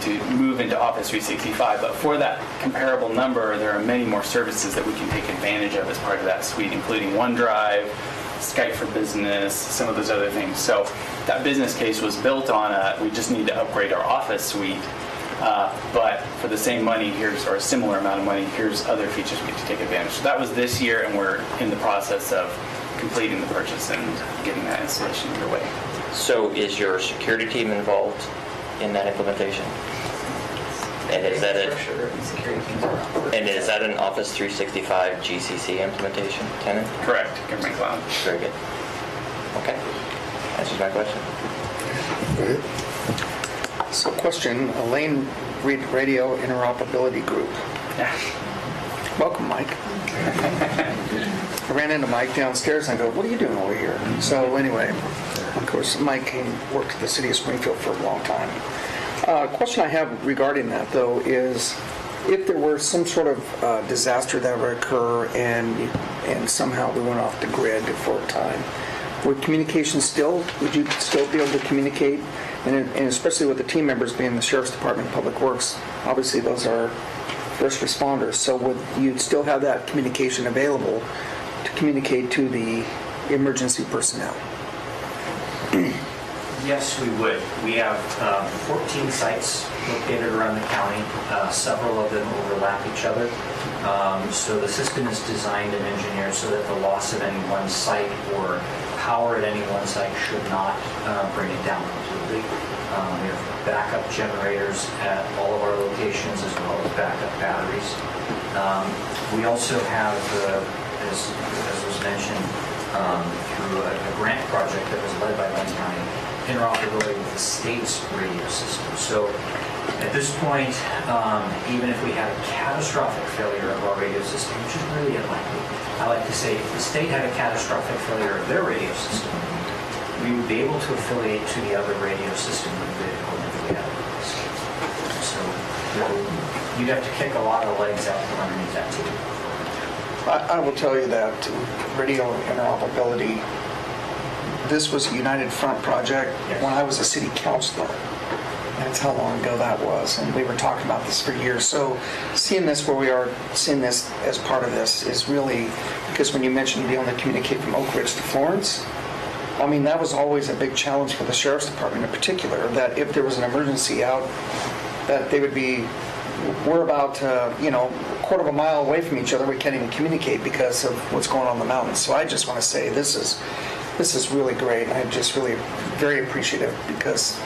to move into Office 365. But for that comparable number, there are many more services that we can take advantage of as part of that suite, including OneDrive, Skype for Business, some of those other things. So that business case was built on we just need to upgrade our Office suite, but for the same money, or a similar amount of money, here's other features we can take advantage. So that was this year, and we're in the process of completing the purchase and getting that installation underway. So is your security team involved in that implementation? And is that an Office 365 GCC implementation tenant? Correct, Government Cloud. Very good. Okay. Answers my question. Go ahead. So question, Elaine Reed Radio Interoperability Group. Yeah. Welcome, Mike. I ran into Mike downstairs and I go, what are you doing over here? So anyway, of course, Mike worked at the city of Springfield for a long time. Question I have regarding that, though, is if there were some sort of disaster that would occur and somehow we went off the grid for a time, would you still be able to communicate? And especially with the team members being the Sheriff's Department, Public Works, obviously those are first responders. So would you still have that communication available to communicate to the emergency personnel? Yes, we would. We have 14 sites located around the county. Several of them overlap each other. So the system is designed and engineered so that the loss of any one site or power at any one site should not bring it down completely. We have backup generators at all of our locations as well as backup batteries. We also have, as was mentioned, through a grant project that was led by Lane County, interoperability with the state's radio system. So at this point, even if we had a catastrophic failure of our radio system, which is really unlikely, I like to say if the state had a catastrophic failure of their radio system, we would be able to affiliate to the other radio system with the you'd have to kick a lot of legs out from underneath that too. I will tell you that radio interoperability, this was a United Front project when I was a city councilor. That's how long ago that was, and we were talking about this for years. So seeing this where we are, seeing this as part of this is really, because when you mentioned being able to communicate from Oak Ridge to Florence, I mean, that was always a big challenge for the sheriff's department in particular, that if there was an emergency out, that they would be, we're about, a quarter of a mile away from each other, we can't even communicate because of what's going on in the mountains. So I just want to say this is really great. I'm just really very appreciative because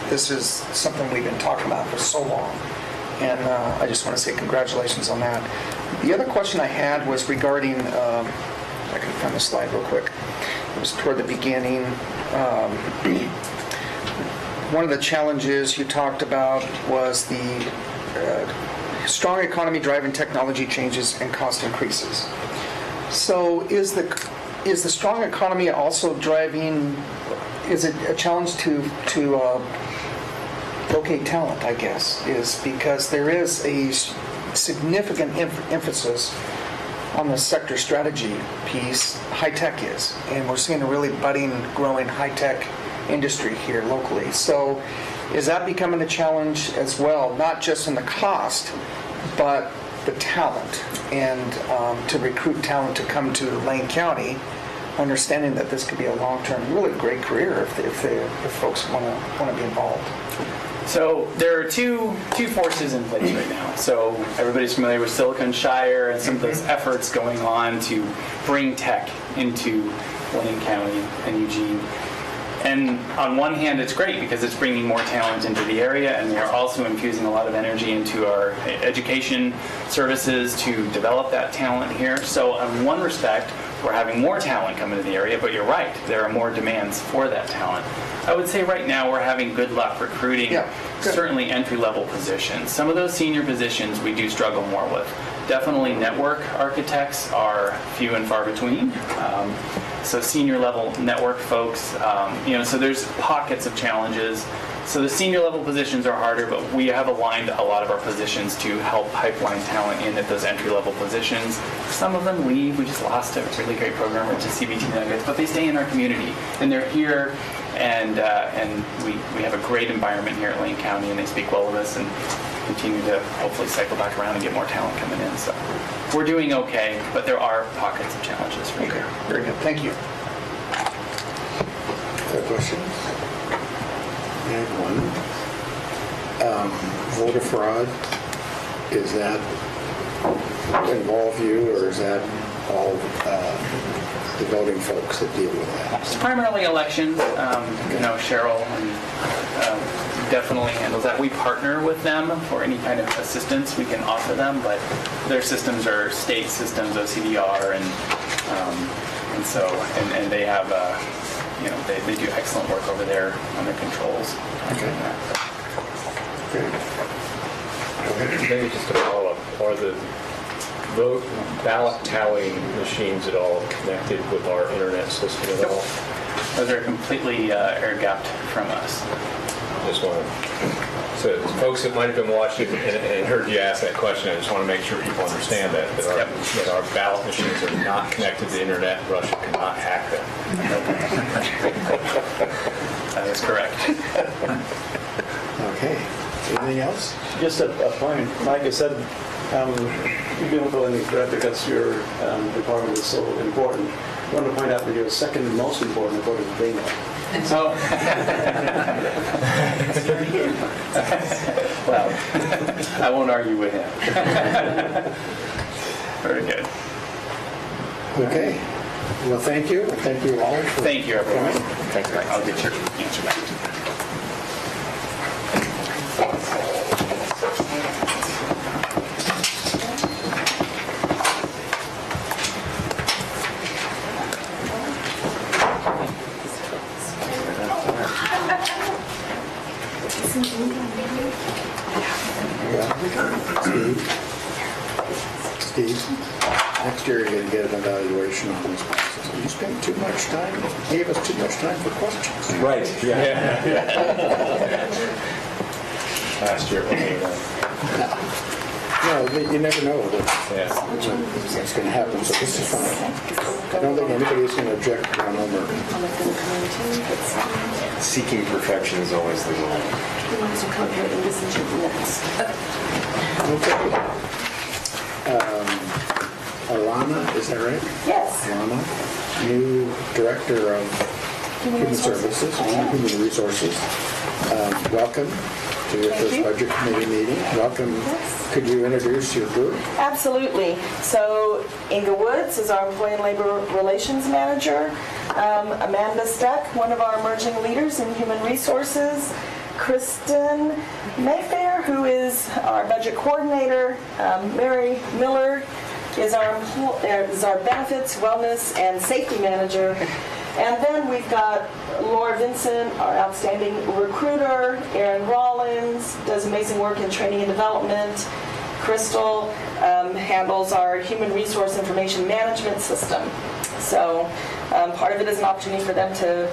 this is something we've been talking about for so long. And I just want to say congratulations on that. The other question I had was regarding, I can find the slide real quick. It was toward the beginning. One of the challenges you talked about was the strong economy driving technology changes and cost increases. So is the strong economy also driving, is it a challenge to locate talent, I guess, is because there is a significant emphasis on the sector strategy piece, high tech is, and we're seeing a really budding, growing high tech industry here locally. So is that becoming a challenge as well, not just in the cost, but the talent, and to recruit talent to come to Lane County, understanding that this could be a long-term, really great career if folks want to be involved? So there are two forces in place right now. So everybody's familiar with Silicon Shire and some of those efforts going on to bring tech into Lane County and Eugene. And on one hand, it's great because it's bringing more talent into the area, and they're also infusing a lot of energy into our education services to develop that talent here. So in one respect, we're having more talent come into the area, but you're right, there are more demands for that talent. I would say right now we're having good luck recruiting certainly entry-level positions. Some of those senior positions we do struggle more with. Definitely network architects are few and far between. So senior level network folks, so there's pockets of challenges. So the senior level positions are harder, but we have aligned a lot of our positions to help pipeline talent in at those entry level positions. Some of them leave. We just lost a really great programmer to CBT Nuggets, but they stay in our community and they're here, and we have a great environment here at Lane County, and they speak well of us and continue to hopefully cycle back around and get more talent coming in. So we're doing okay, but there are pockets of challenges for sure. Very good. Thank you. Other questions? I have one. Voter fraud, is that involve you, or is that all the voting folks that deal with that? It's primarily elections. Cheryl definitely handles that. We partner with them for any kind of assistance we can offer them, but their systems are state systems, OCDR, and so they have they do excellent work over there on their controls. Okay. Maybe just a follow-up. Are the ballot tallying machines at all connected with our internet system at all? Those are completely air-gapped from us. Just want to, so folks that might have been watching and heard you ask that question, I just want to make sure people understand that our ballot machines are not connected to the internet. Russia cannot hack them. That is correct. Okay. Anything else? Just a point. Like I said, you've been with the Lane Thread because your department is so important. I want to point out that you're second most important according to Dana. So, well, I won't argue with him. Very good. Okay. Well, thank you. Thank you all. Thank you, everyone. Thanks, Mike. I'll get your answer back. Steve, next year you're going to get an evaluation on these classes. You spent too much time, gave us too much time for questions. Right. Yeah. Last year. No, you never know Yeah. what's going to happen, so this is fine. I don't think anybody's going to object to no more. Seeking perfection is always the goal. Okay. Alana, is that right? Yes. Alana, new Director of Human Services, Human Resources. Welcome to your first Budget Committee meeting. Welcome. Could you introduce your group? Absolutely. So Inga Woods is our Employee and Labor Relations Manager. Amanda Steck, one of our emerging leaders in Human Resources. Kristen Mayfair, who is our Budget Coordinator. Mary Miller is our Benefits, Wellness, and Safety Manager. And then we've got Laura Vincent, our outstanding recruiter. Erin Rollins does amazing work in training and development. Crystal handles our human resource information management system. So part of it is an opportunity for them to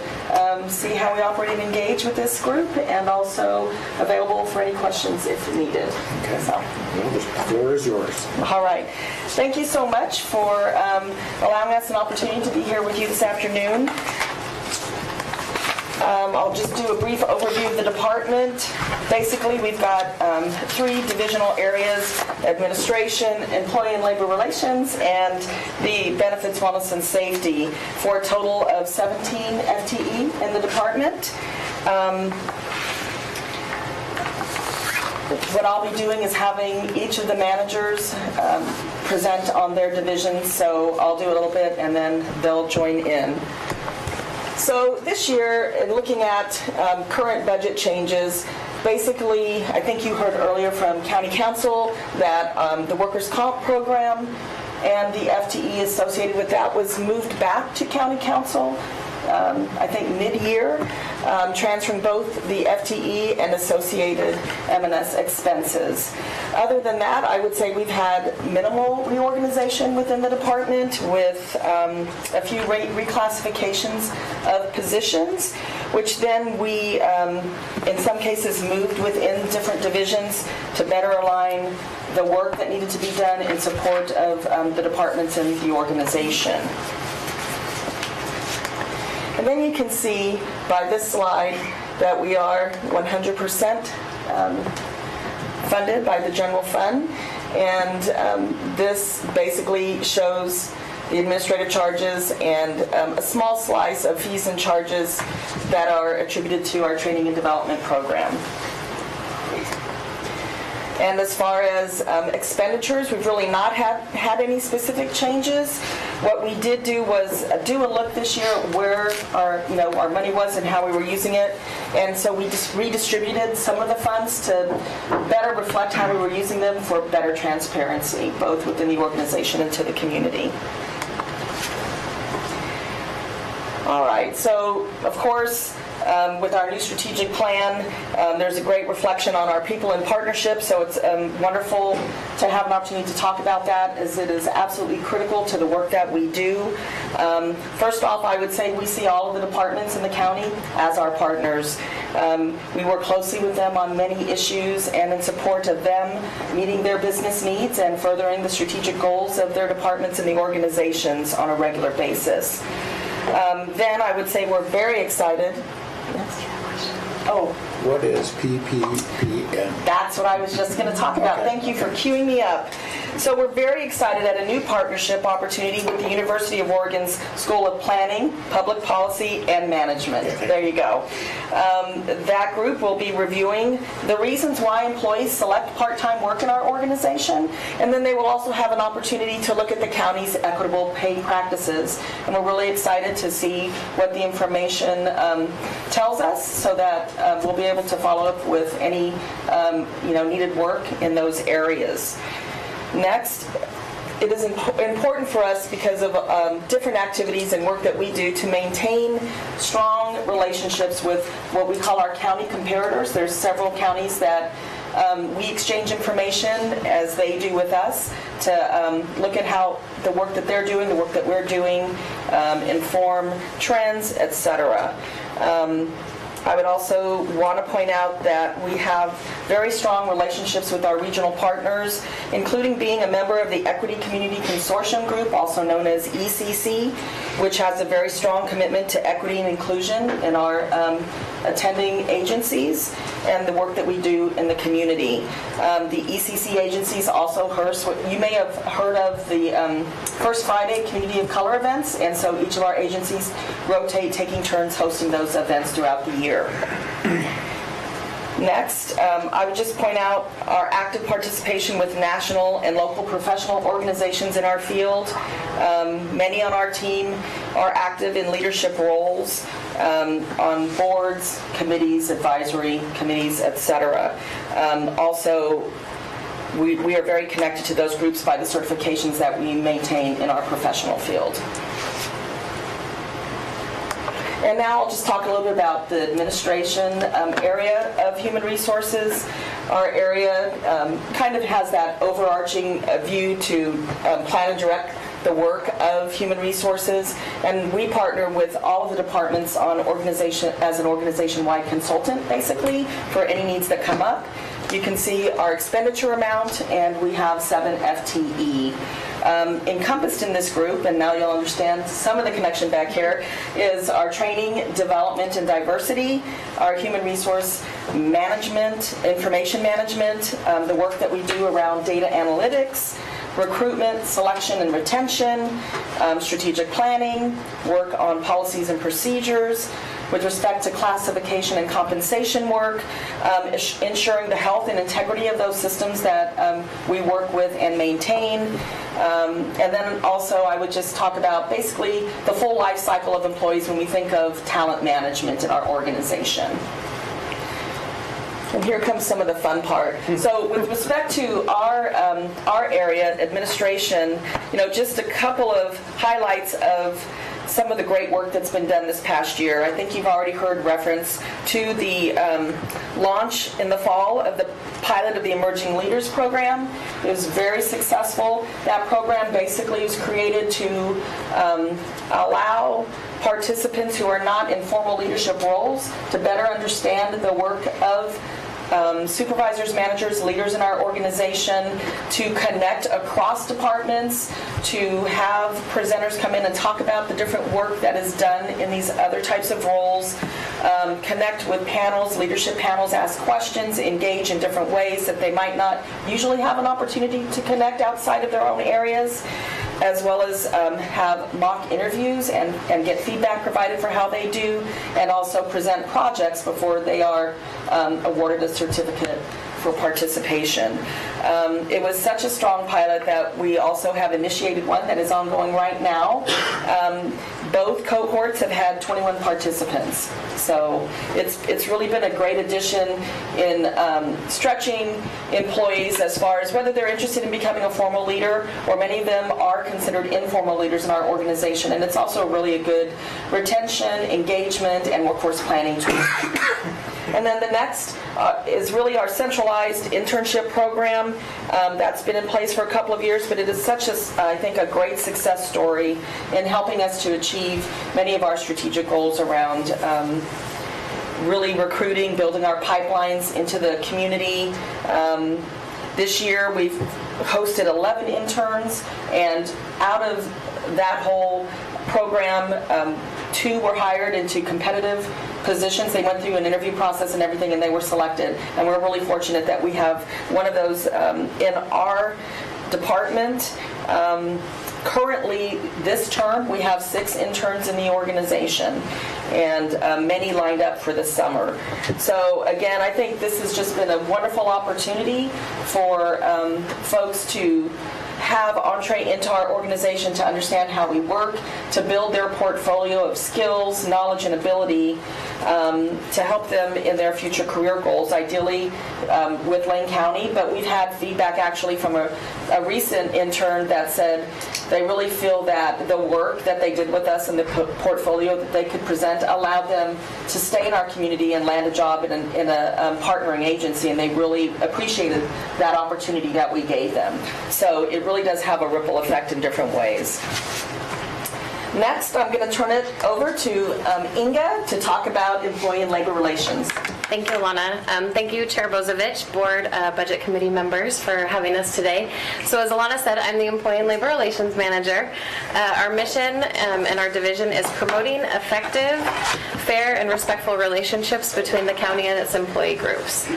see how we operate and engage with this group, and also available for any questions if needed. Okay. So. Well, the floor is yours. All right. Thank you so much for allowing us an opportunity to be here with you this afternoon. I'll just do a brief overview of the department. Basically, we've got 3 divisional areas: administration, employee and labor relations, and the benefits, wellness, and safety, for a total of 17 FTE in the department. What I'll be doing is having each of the managers present on their divisions, so I'll do a little bit and then they'll join in. So this year, in looking at current budget changes, basically, I think you heard earlier from County Council that the workers' comp program and the FTE associated with that was moved back to County Council, I think mid-year, transferring both the FTE and associated M&S expenses. Other than that, I would say we've had minimal reorganization within the department, with a few reclassifications of positions, which then we, in some cases, moved within different divisions to better align the work that needed to be done in support of the departments and the organization. And then you can see by this slide that we are 100% funded by the general fund. And this basically shows the administrative charges and a small slice of fees and charges that are attributed to our training and development program. And as far as expenditures, we've really not had any specific changes. What we did do was do a look this year at where our money was and how we were using it. And so we just redistributed some of the funds to better reflect how we were using them for better transparency, both within the organization and to the community. All right, so of course, with our new strategic plan, there's a great reflection on our people and partnerships, so it's wonderful to have an opportunity to talk about that, as it is absolutely critical to the work that we do. First off, I would say we see all of the departments in the county as our partners. We work closely with them on many issues and in support of them meeting their business needs and furthering the strategic goals of their departments and the organizations on a regular basis. Then I would say we're very excited. Oh. What is PPPM? That's what I was just going to talk about. Thank you for queuing me up. So we're very excited at a new partnership opportunity with the University of Oregon's School of Planning, Public Policy, and Management. There you go. That group will be reviewing the reasons why employees select part-time work in our organization, and then they will also have an opportunity to look at the county's equitable pay practices. And we're really excited to see what the information tells us, so that we'll be able to follow up with any needed work in those areas. Next, it is important for us, because of different activities and work that we do, to maintain strong relationships with what we call our county comparators. There's several counties that we exchange information, as they do with us, to look at how the work that they're doing, the work that we're doing, inform trends, etc. I would also want to point out that we have very strong relationships with our regional partners, including being a member of the Equity Community Consortium Group, also known as ECC, which has a very strong commitment to equity and inclusion in our attending agencies and the work that we do in the community. The ECC agencies also host, you may have heard of the First Friday Community of Color events, and so each of our agencies rotate taking turns hosting those events throughout the year. Next, I would just point out our active participation with national and local professional organizations in our field. Many on our team are active in leadership roles on boards, committees, advisory committees, etc. Also, we are very connected to those groups by the certifications that we maintain in our professional field. And now I'll just talk a little bit about the administration area of human resources. Our area kind of has that overarching view to plan and direct the work of human resources, and we partner with all of the departments on organization as an organization-wide consultant, basically, for any needs that come up. You can see our expenditure amount, and we have 7 FTE. Encompassed in this group, and now you'll understand some of the connection back here, is our training, development, and diversity, our human resource management, information management, the work that we do around data analytics, recruitment, selection and retention, strategic planning, work on policies and procedures, with respect to classification and compensation work, ensuring the health and integrity of those systems that we work with and maintain. And then also I would just talk about basically the full life cycle of employees when we think of talent management in our organization. And here comes some of the fun part. So with respect to our area, administration, just a couple of highlights of some of the great work that's been done this past year. I think you've already heard reference to the launch in the fall of the pilot of the Emerging Leaders Program. It was very successful. That program basically was created to allow participants who are not in formal leadership roles to better understand the work of supervisors, managers, leaders in our organization, to connect across departments, to have presenters come in and talk about the different work that is done in these other types of roles, connect with panels, leadership panels, ask questions, engage in different ways that they might not usually have an opportunity to connect outside of their own areas, as well as have mock interviews and get feedback provided for how they do, and also present projects before they are awarded a certificate for participation. It was such a strong pilot that we also have initiated one that is ongoing right now. Both cohorts have had 21 participants. So it's really been a great addition in stretching employees as far as whether they're interested in becoming a formal leader, or many of them are considered informal leaders in our organization. And it's also really a good retention, engagement, and workforce planning tool. And then the next is really our centralized internship program. That's been in place for a couple of years, but it is such I think, a great success story in helping us to achieve many of our strategic goals around really recruiting, building our pipelines into the community. This year we've hosted 11 interns, and out of that whole program, 2 were hired into competitive positions. They went through an interview process and everything, and they were selected. And we're really fortunate that we have one of those in our department. Currently, this term, we have 6 interns in the organization, and many lined up for the summer. So again, I think this has just been a wonderful opportunity for folks to have entree into our organization, to understand how we work, to build their portfolio of skills, knowledge, and ability to help them in their future career goals, ideally with Lane County. But we've had feedback actually from a recent intern that said they really feel that the work that they did with us and the portfolio that they could present allowed them to stay in our community and land a job in a partnering agency, and they really appreciated that opportunity that we gave them. So it really does have a ripple effect in different ways. Next, I'm going to turn it over to Inga to talk about employee and labor relations. Thank you, Alana. Thank you, Chair Bozovich, Board Budget Committee members for having us today. So as Alana said, I'm the Employee and Labor Relations Manager. Our mission in our division is promoting effective, fair, and respectful relationships between the county and its employee groups.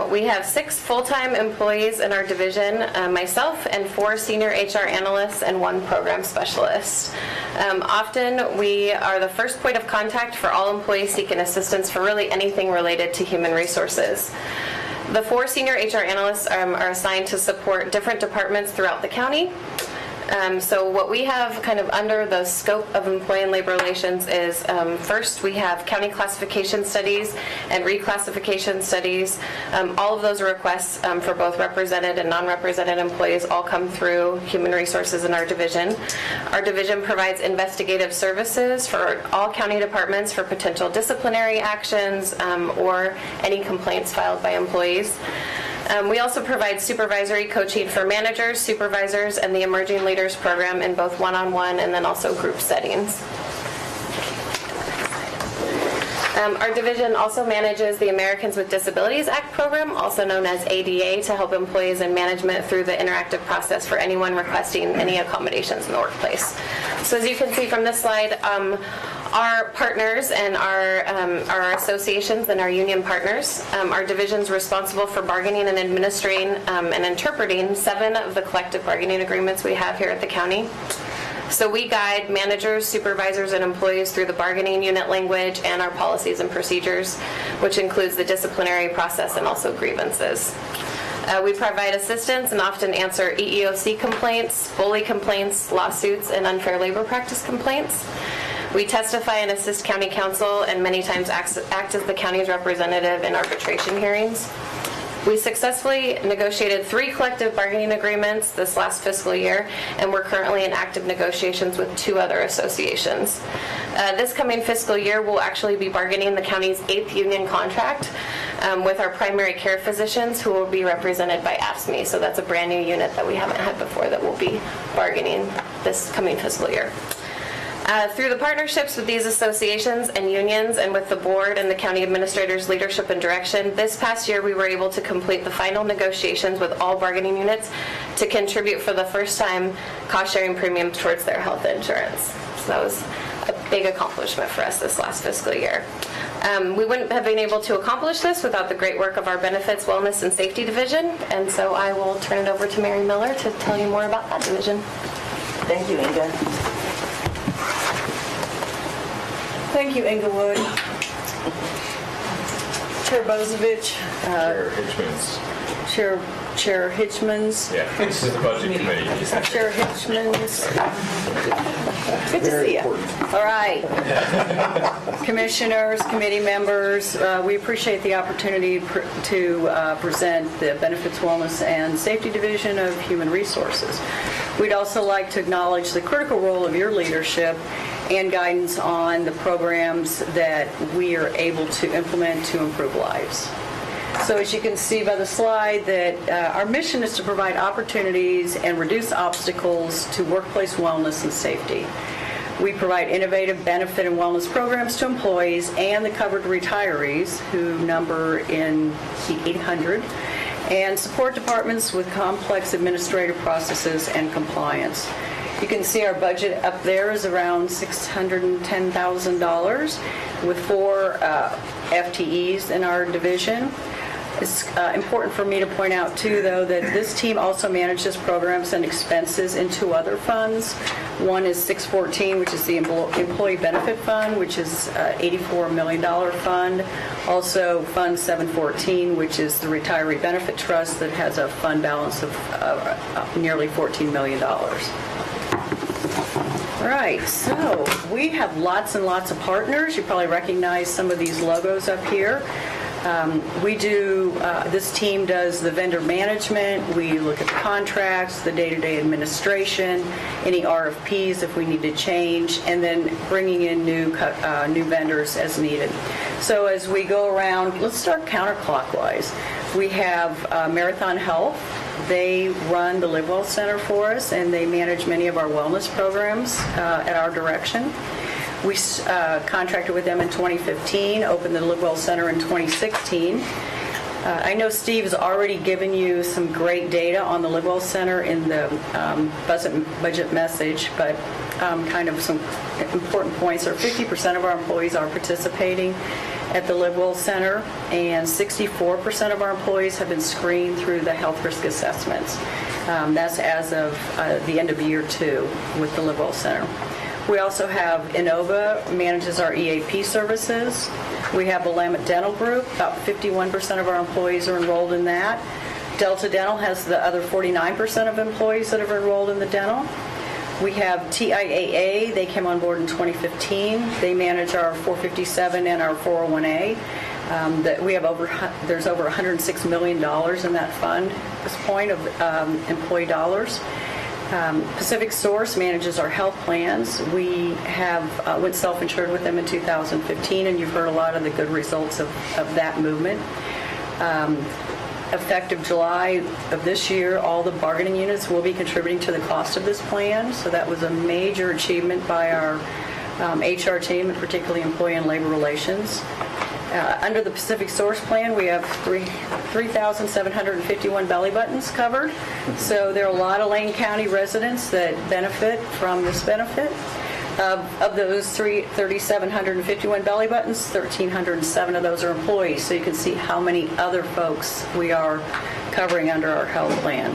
We have 6 full-time employees in our division, myself and 4 senior HR analysts and 1 program specialist. Often we are the first point of contact for all employees seeking assistance for really anything related to human resources. The 4 senior HR analysts are assigned to support different departments throughout the county. So what we have kind of under the scope of employee and labor relations is first we have county classification studies and reclassification studies. All of those requests for both represented and non-represented employees all come through human resources in our division. Our division provides investigative services for all county departments for potential disciplinary actions or any complaints filed by employees. We also provide supervisory coaching for managers, supervisors, and the Emerging Leaders Program in both one-on-one and then also group settings. Our division also manages the Americans with Disabilities Act program, also known as ADA, to help employees and management through the interactive process for anyone requesting any accommodations in the workplace. So as you can see from this slide, our partners and our associations and our union partners, our division's responsible for bargaining and administering and interpreting 7 of the collective bargaining agreements we have here at the county. So we guide managers, supervisors, and employees through the bargaining unit language and our policies and procedures, which includes the disciplinary process and also grievances. We provide assistance and often answer EEOC complaints, bully complaints, lawsuits, and unfair labor practice complaints. We testify and assist county counsel and many times act as the county's representative in arbitration hearings. We successfully negotiated 3 collective bargaining agreements this last fiscal year, and we're currently in active negotiations with 2 other associations. This coming fiscal year, we'll actually be bargaining the county's 8th union contract with our primary care physicians, who will be represented by AFSCME. So that's a brand new unit that we haven't had before that we'll be bargaining this coming fiscal year. Through the partnerships with these associations and unions and with the board and the county administrator's leadership and direction, this past year we were able to complete the final negotiations with all bargaining units to contribute for the first time cost-sharing premiums towards their health insurance. So that was a big accomplishment for us this last fiscal year. We wouldn't have been able to accomplish this without the great work of our Benefits, Wellness, and Safety Division, and so I will turn it over to Mary Miller to tell you more about that division. Thank you, Inga. Thank you, Inglewood. Chair Bozovich. Chair Hitchmans. Chair Hitchmans. Yeah, this is the budget committee. Chair Hitchmans. Good to see you. All right. Commissioners, committee members, we appreciate the opportunity to present the Benefits, Wellness, and Safety Division of Human Resources. We'd also like to acknowledge the critical role of your leadership and guidance on the programs that we are able to implement to improve lives. So as you can see by the slide, that our mission is to provide opportunities and reduce obstacles to workplace wellness and safety. We provide innovative benefit and wellness programs to employees and the covered retirees, who number in the 800, and support departments with complex administrative processes and compliance. You can see our budget up there is around $610,000 with 4 FTEs in our division. It's important for me to point out, too, though, that this team also manages programs and expenses in 2 other funds. One is 614, which is the Employee Benefit Fund, which is an $84 million fund. Also, Fund 714, which is the Retiree Benefit Trust, that has a fund balance of nearly $14 million. All right, so we have lots and lots of partners. You probably recognize some of these logos up here. This team does the vendor management. We look at the contracts, the day-to-day administration, any RFPs if we need to change, and then bringing in new vendors as needed. So as we go around, let's start counterclockwise. We have Marathon Health, They run the LiveWell Center for us, and they manage many of our wellness programs at our direction. We contracted with them in 2015, opened the LiveWell Center in 2016. I know Steve's already given you some great data on the LiveWell Center in the budget message, but kind of some important points are 50% of our employees are participating at the LiveWell Center, and 64% of our employees have been screened through the health risk assessments. That's as of the end of year 2 with the LiveWell Center. We also have Inova manages our EAP services. We have the Willamette Dental Group. About 51% of our employees are enrolled in that. Delta Dental has the other 49% of employees that have enrolled in the dental. We have TIAA. They came on board in 2015. They manage our 457 and our 401A. There's over $106 million in that fund at this point of employee dollars. Pacific Source manages our health plans. We went self-insured with them in 2015, and you've heard a lot of the good results of that movement. Effective July of this year, all the bargaining units will be contributing to the cost of this plan, so that was a major achievement by our HR team, and particularly employee and labor relations. Under the Pacific Source plan, we have 3,751 belly buttons covered. So there are a lot of Lane County residents that benefit from this benefit. Of those 3,751 belly buttons, 1,307 of those are employees. So you can see how many other folks we are covering under our health plan.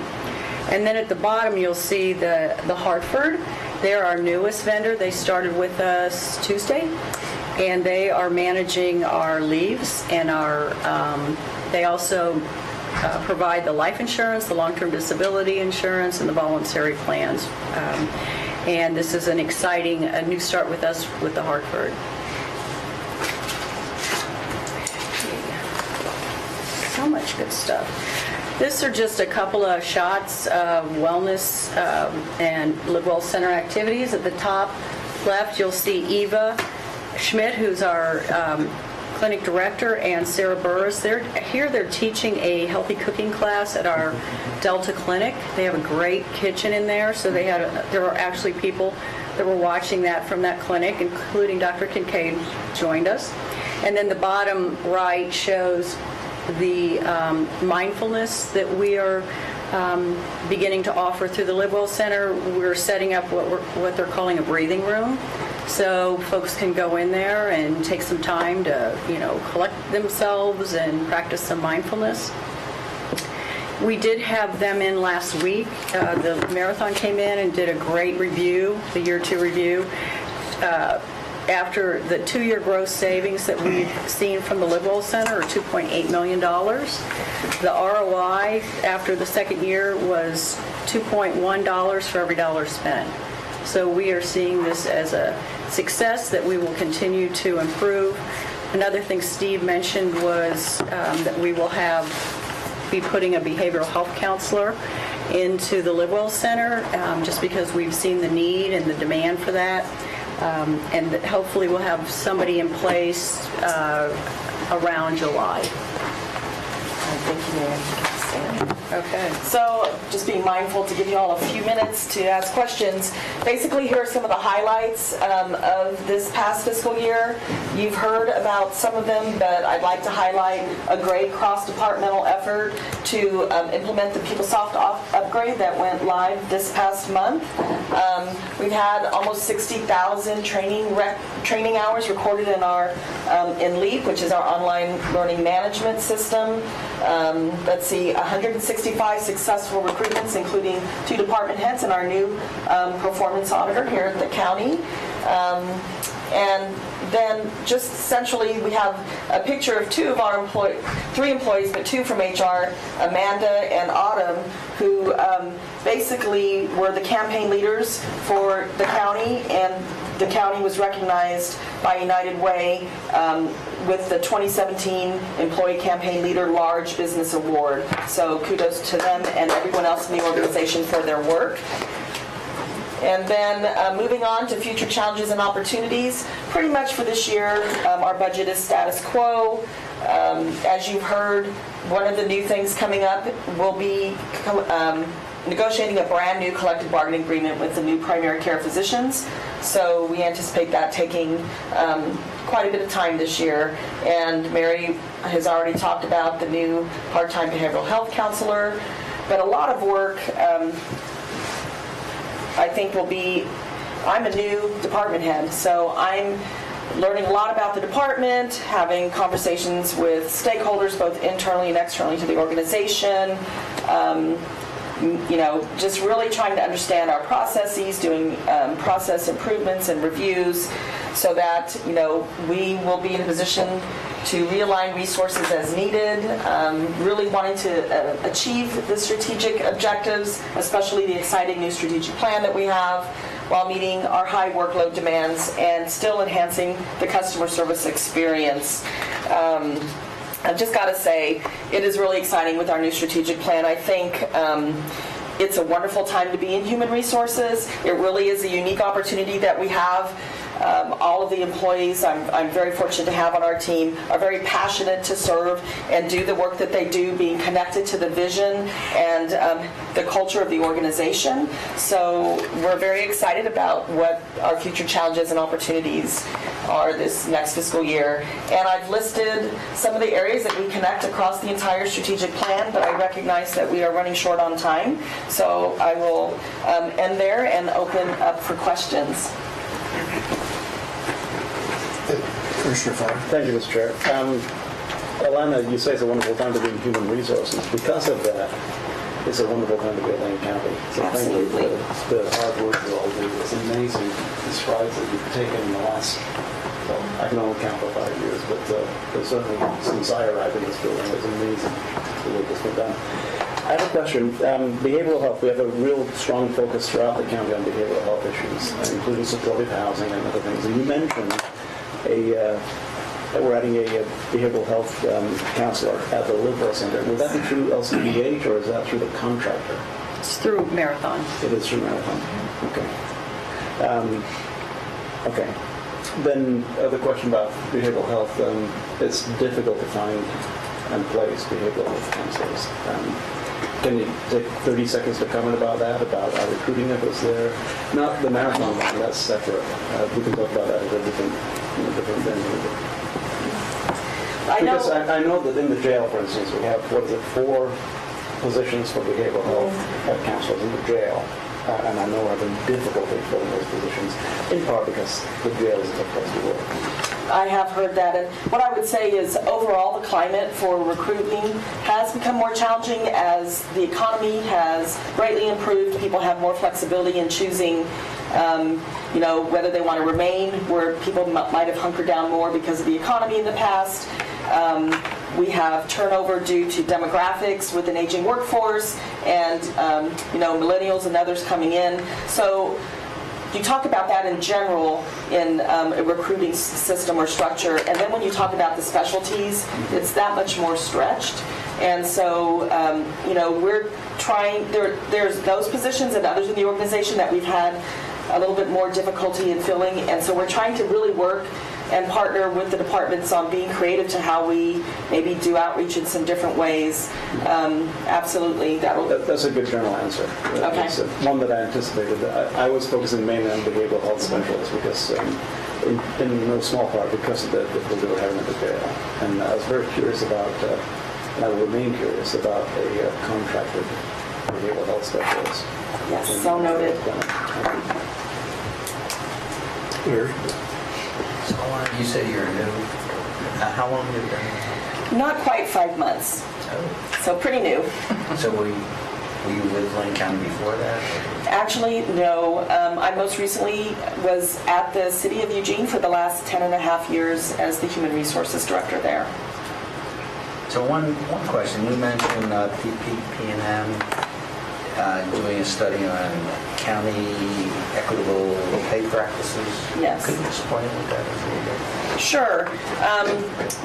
And then at the bottom, you'll see the Hartford. They're our newest vendor. They started with us Tuesday. And they are managing our leaves and they also provide the life insurance, the long-term disability insurance, and the voluntary plans. And this is an exciting new start with us with the Hartford. So much good stuff. These are just a couple of shots of wellness and LiveWell Center activities. At the top left, you'll see Eva Schmidt, who's our clinic director, and Sarah Burris. They're teaching a healthy cooking class at our Delta Clinic. They have a great kitchen in there, so there were actually people that were watching that from that clinic, including Dr. Kincaid joined us. And then the bottom right shows the mindfulness that we are beginning to offer through the LiveWell Center. We're setting up what they're calling a breathing room. So folks can go in there and take some time to, collect themselves and practice some mindfulness. We did have them in last week. The marathon came in and did a great review, the year 2 review. After the 2-year gross savings that we've seen from the LiveWell Center are $2.8 million. The ROI after the second year was $2.1 for every dollar spent. So we are seeing this as a success that we will continue to improve. Another thing Steve mentioned was that we will be putting a behavioral health counselor into the LiveWell Center just because we've seen the need and the demand for that. And that hopefully we'll have somebody in place around July. Thank you, Mary. Okay. So just being mindful to give you all a few minutes to ask questions. Basically, here are some of the highlights of this past fiscal year. You've heard about some of them, but I'd like to highlight a great cross-departmental effort to implement the PeopleSoft upgrade that went live this past month. We've had almost 60,000 training hours recorded in LEAP, which is our online learning management system. Let's see, 165 successful recruitments, including 2 department heads and our new performance auditor here at the county. And then just centrally, we have a picture of 3 employees, but 2 from HR, Amanda and Autumn, who basically were the campaign leaders for the county, and the county was recognized by United Way with the 2017 Employee Campaign Leader Large Business Award. So kudos to them and everyone else in the organization for their work. And then moving on to future challenges and opportunities, pretty much for this year, our budget is status quo. As you've heard, one of the new things coming up will be negotiating a brand new collective bargaining agreement with the new primary care physicians. So we anticipate that taking quite a bit of time this year. And Mary has already talked about the new part-time behavioral health counselor. But a lot of work, I think, will be, I'm a new department head, so I'm learning a lot about the department, having conversations with stakeholders, both internally and externally to the organization, just really trying to understand our processes, doing process improvements and reviews so that, we will be in a position to realign resources as needed, really wanting to achieve the strategic objectives, especially the exciting new strategic plan that we have, while meeting our high workload demands and still enhancing the customer service experience. I've just got to say, it is really exciting with our new strategic plan. I think it's a wonderful time to be in human resources. It really is a unique opportunity that we have. All of the employees I'm very fortunate to have on our team are very passionate to serve and do the work that they do, being connected to the vision and the culture of the organization. So we're very excited about what our future challenges and opportunities are this next fiscal year. And I've listed some of the areas that we connect across the entire strategic plan, but I recognize that we are running short on time. So I will end there and open up for questions. Commissioner Fowler. Thank you, Mr. Chair. Alana, you say it's a wonderful time to be in human resources. Because of that, it's a wonderful time to be at Lane County. So Absolutely. thank you for the hard work you all do. It's amazing the strides that you've taken in the last, well, I can only count for 5 years, but certainly since I arrived in this building, it's amazing the work that's been done. I have a question. Behavioral health, we have a real strong focus throughout the county on behavioral health issues, including supportive housing and other things. And you mentioned that we're adding a behavioral health counselor at the Livewell Center. Would that be through LCBH or is that through the contractor? It's through Marathon. It is through Marathon. Okay. Okay. Then the question about behavioral health, it's difficult to find and place behavioral health counselors. Can you take 30 seconds to comment about that, about our recruiting efforts there? Not the Marathon one, that's separate. We can talk about that at a different venue. Because I know that in the jail, for instance, we have, 4 positions for behavioral health counselors in the jail. And I know we're having difficulty filling those positions, in part because the jail is a tough place to work. I have heard that, and what I would say is overall the climate for recruiting has become more challenging as the economy has greatly improved. People have more flexibility in choosing whether they want to remain where people might have hunkered down more because of the economy in the past. We have turnover due to demographics with an aging workforce and millennials and others coming in. So you talk about that in general in a recruiting system or structure, and then when you talk about the specialties, it's that much more stretched. And so, we're trying, there's those positions and others in the organization that we've had a little bit more difficulty in filling, and so we're trying to really work and partner with the departments on being creative to how we maybe do outreach in some different ways. Absolutely. That's a good general answer. Okay. It's one that I anticipated. I was focusing mainly on behavioral health specialists because, in no small part, because of the difficulty we're having at the jail. And I was very curious about, and I will remain curious about a contracted behavioral health specialist. Yes, so noted. Larry? So you say you're new. How long have you been? Not quite 5 months. Oh. So pretty new. So were you with Lane County before that? Actually, no. I most recently was at the City of Eugene for the last 10.5 years as the Human Resources Director there. So one question. You mentioned PPP&M doing a study on county equitable pay practices. Yes. Could you explain what that is a little bit? Sure.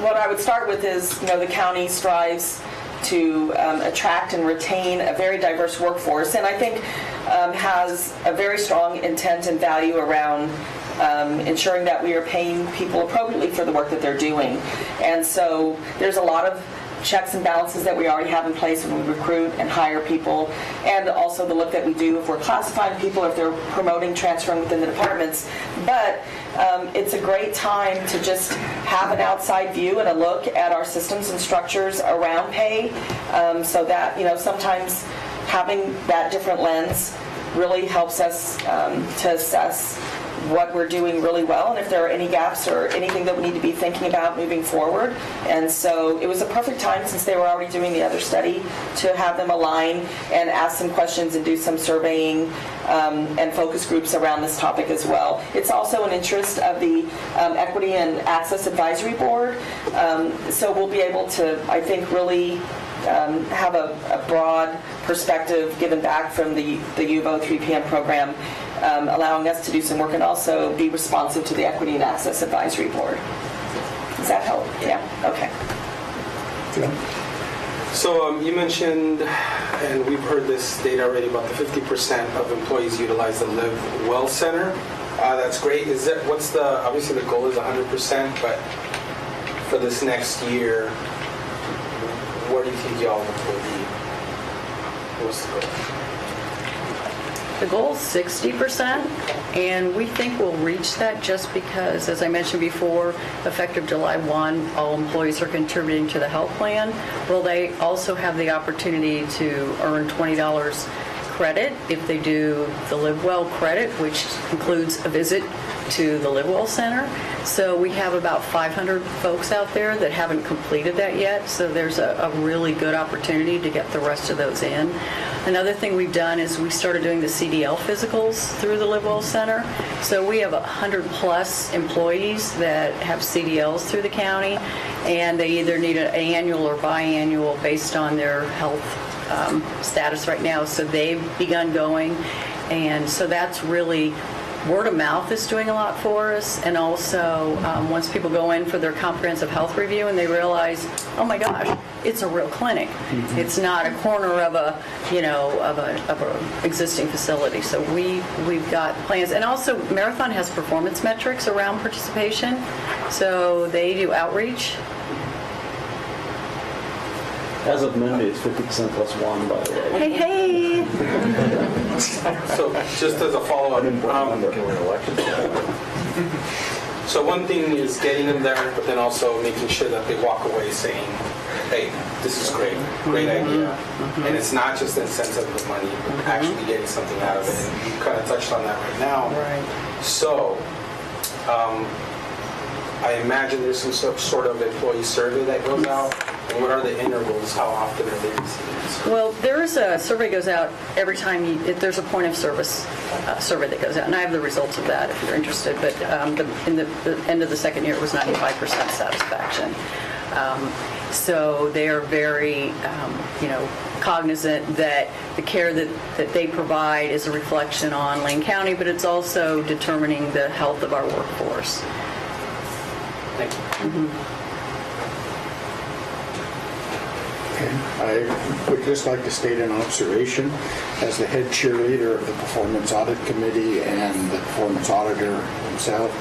What I would start with is, the county strives to attract and retain a very diverse workforce, and I think has a very strong intent and value around ensuring that we are paying people appropriately for the work that they're doing. And so there's a lot of checks and balances that we already have in place when we recruit and hire people, and also the look that we do if we're classifying people, if they're promoting, transferring within the departments. But it's a great time to just have an outside view and a look at our systems and structures around pay, so that, sometimes having that different lens really helps us to assess what we're doing really well and if there are any gaps or anything that we need to be thinking about moving forward. And so it was a perfect time, since they were already doing the other study, to have them align and ask some questions and do some surveying and focus groups around this topic as well. It's also an interest of the Equity and Access Advisory Board, so we'll be able to, I think, really have a broad perspective given back from the UVO 3 p.m. program, allowing us to do some work and also be responsive to the Equity and Access Advisory Board. Does that help? Yeah? Okay. So you mentioned, and we've heard this data already, about the 50% of employees utilize the Live Well Center. That's great. Obviously the goal is 100%, but for this next year, where do you think y'all will be? What's the goal? The goal is 60%, and we think we'll reach that just because, as I mentioned before, effective July 1, all employees are contributing to the health plan. Well, they also have the opportunity to earn $20 credit if they do the Live Well credit, which includes a visit to the Live Well Center. So we have about 500 folks out there that haven't completed that yet, so there's a really good opportunity to get the rest of those in. Another thing we've done is we started doing the CDL physicals through the Live Well Center. So we have 100 plus employees that have CDLs through the county, and they either need an annual or biannual based on their health status right now. So they've begun going, and so that's really, word of mouth is doing a lot for us. And also, once people go in for their comprehensive health review and they realize, oh my gosh, it's a real clinic. Mm-hmm. It's not a corner of a existing facility. So we've got plans. And also, Marathon has performance metrics around participation. So they do outreach. As of Monday, it's 50% plus one, by the way. Hey! So just as a follow-up, so one thing is getting them there, but then also making sure that they walk away saying, hey, this is great idea. And it's not just the incentive of the money, but actually getting something out of it. And you kind of touched on that right now. Right. So I imagine there's some sort of employee survey that goes out. And what are the intervals? How often are they receiving this? Well, there is a survey goes out every time there's a point of service survey that goes out, and I have the results of that if you're interested. But in the end of the second year, it was 95% satisfaction. So they are very, cognizant that the care that they provide is a reflection on Lane County, but it's also determining the health of our workforce. Thank you. Mm-hmm. I would just like to state an observation. As the head cheerleader of the Performance Audit Committee and the Performance Auditor himself,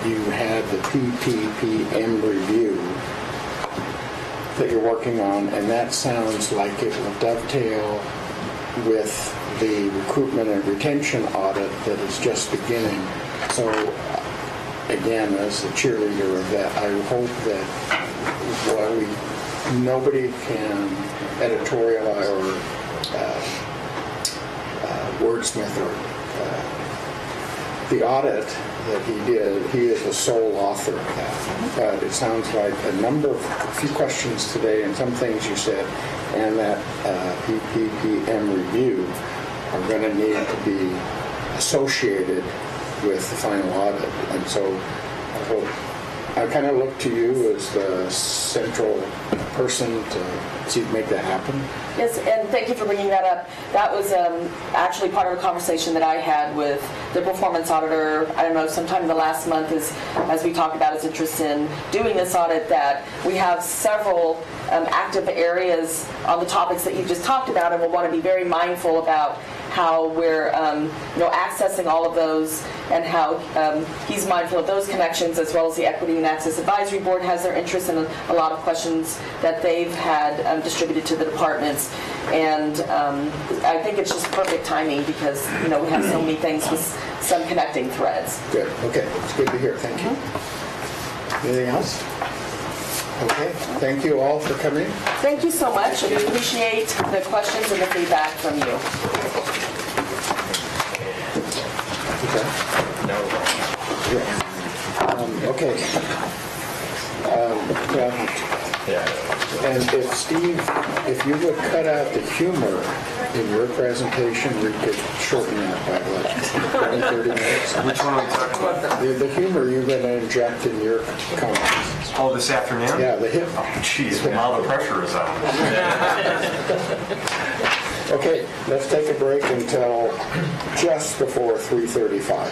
you had the PPPM review that you're working on, and that sounds like it will dovetail with the recruitment and retention audit that is just beginning. So, again, as the cheerleader of that, I hope that while nobody can editorialize or wordsmith the audit that he did. He is the sole author of that. But it sounds like a few questions today and some things you said, and that PPPM review are going to need to be associated with the final audit. And so I hope I kind of look to you as the central person to see make that happen. Yes, and thank you for bringing that up. That was actually part of a conversation that I had with the performance auditor, I don't know, sometime in the last month, as we talked about his interest in doing this audit, that we have several active areas on the topics that you just talked about, and we'll want to be very mindful about how we're accessing all of those, and how he's mindful of those connections, as well as the Equity and Access Advisory Board has their interest in a lot of questions that they've had distributed to the departments. And I think it's just perfect timing because we have so many things with some connecting threads. Good, okay, it's good to hear, thank you. Anything else? Okay, thank you all for coming. Thank you so much. We appreciate the questions and the feedback from you. Okay. And if Steve, if you would cut out the humor in your presentation, we could shorten that by like 20, 30 minutes. Which one are we talking about? The humor you're going to inject in your comments. Oh, this afternoon? Yeah, the hip. Oh, jeez, now the pressure is on. Okay, let's take a break until just before 3:35.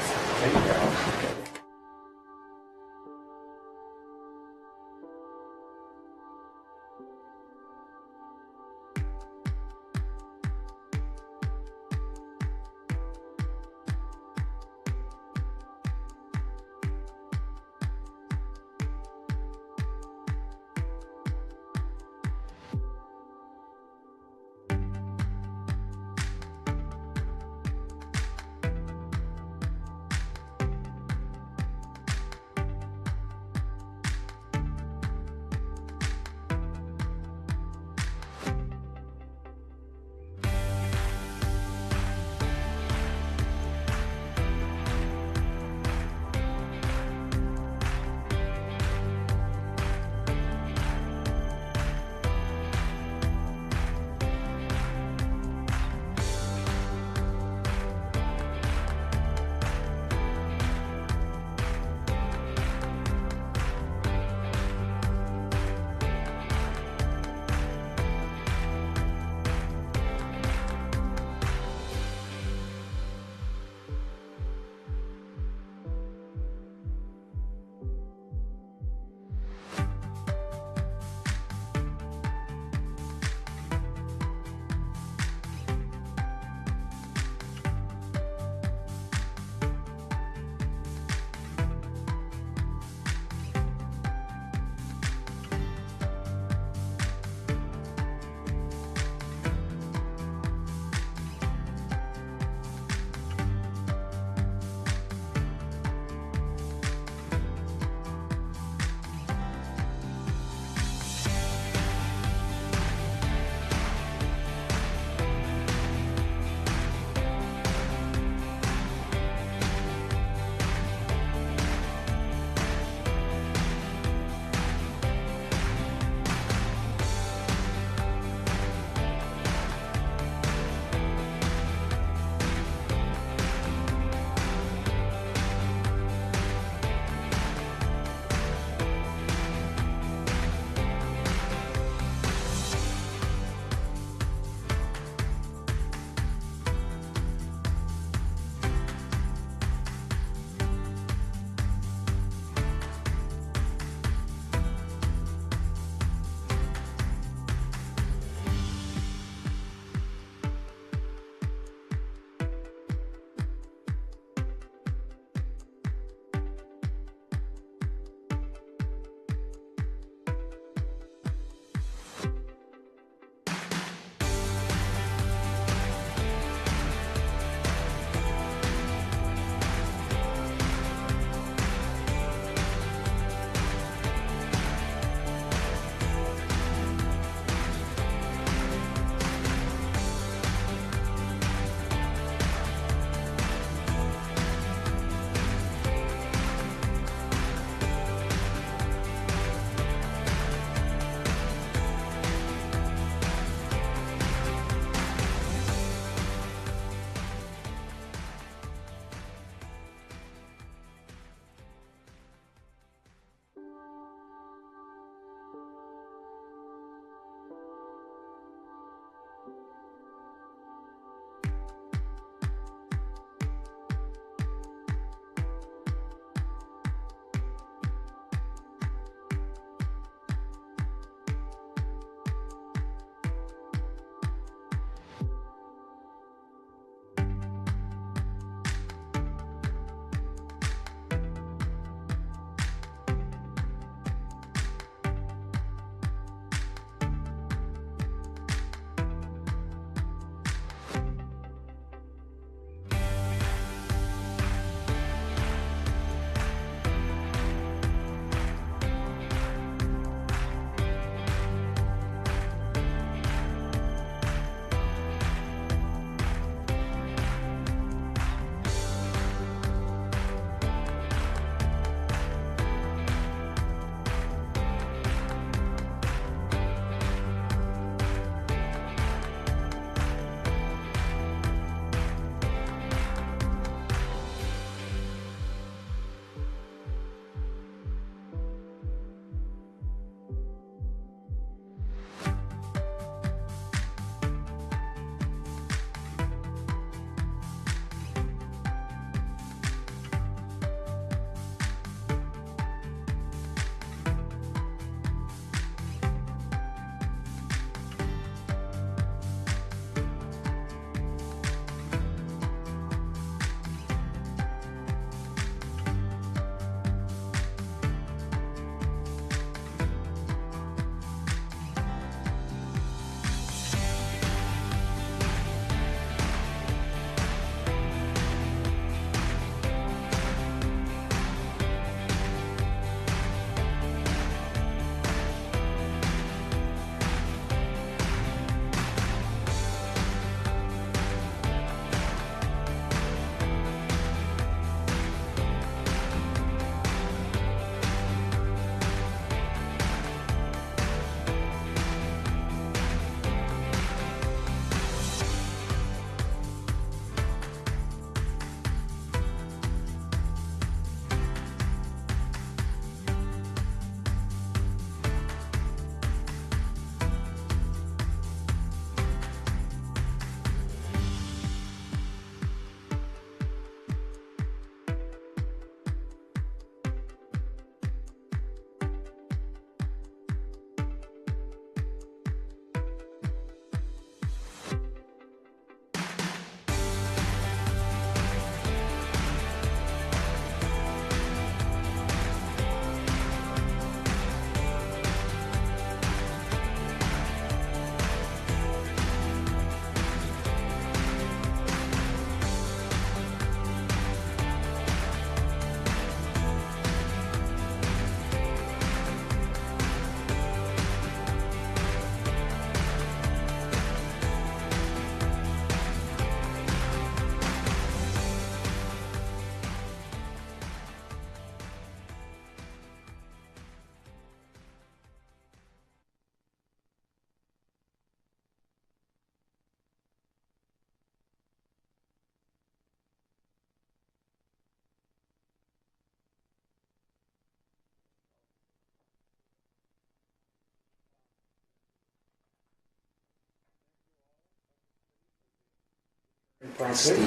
promptly.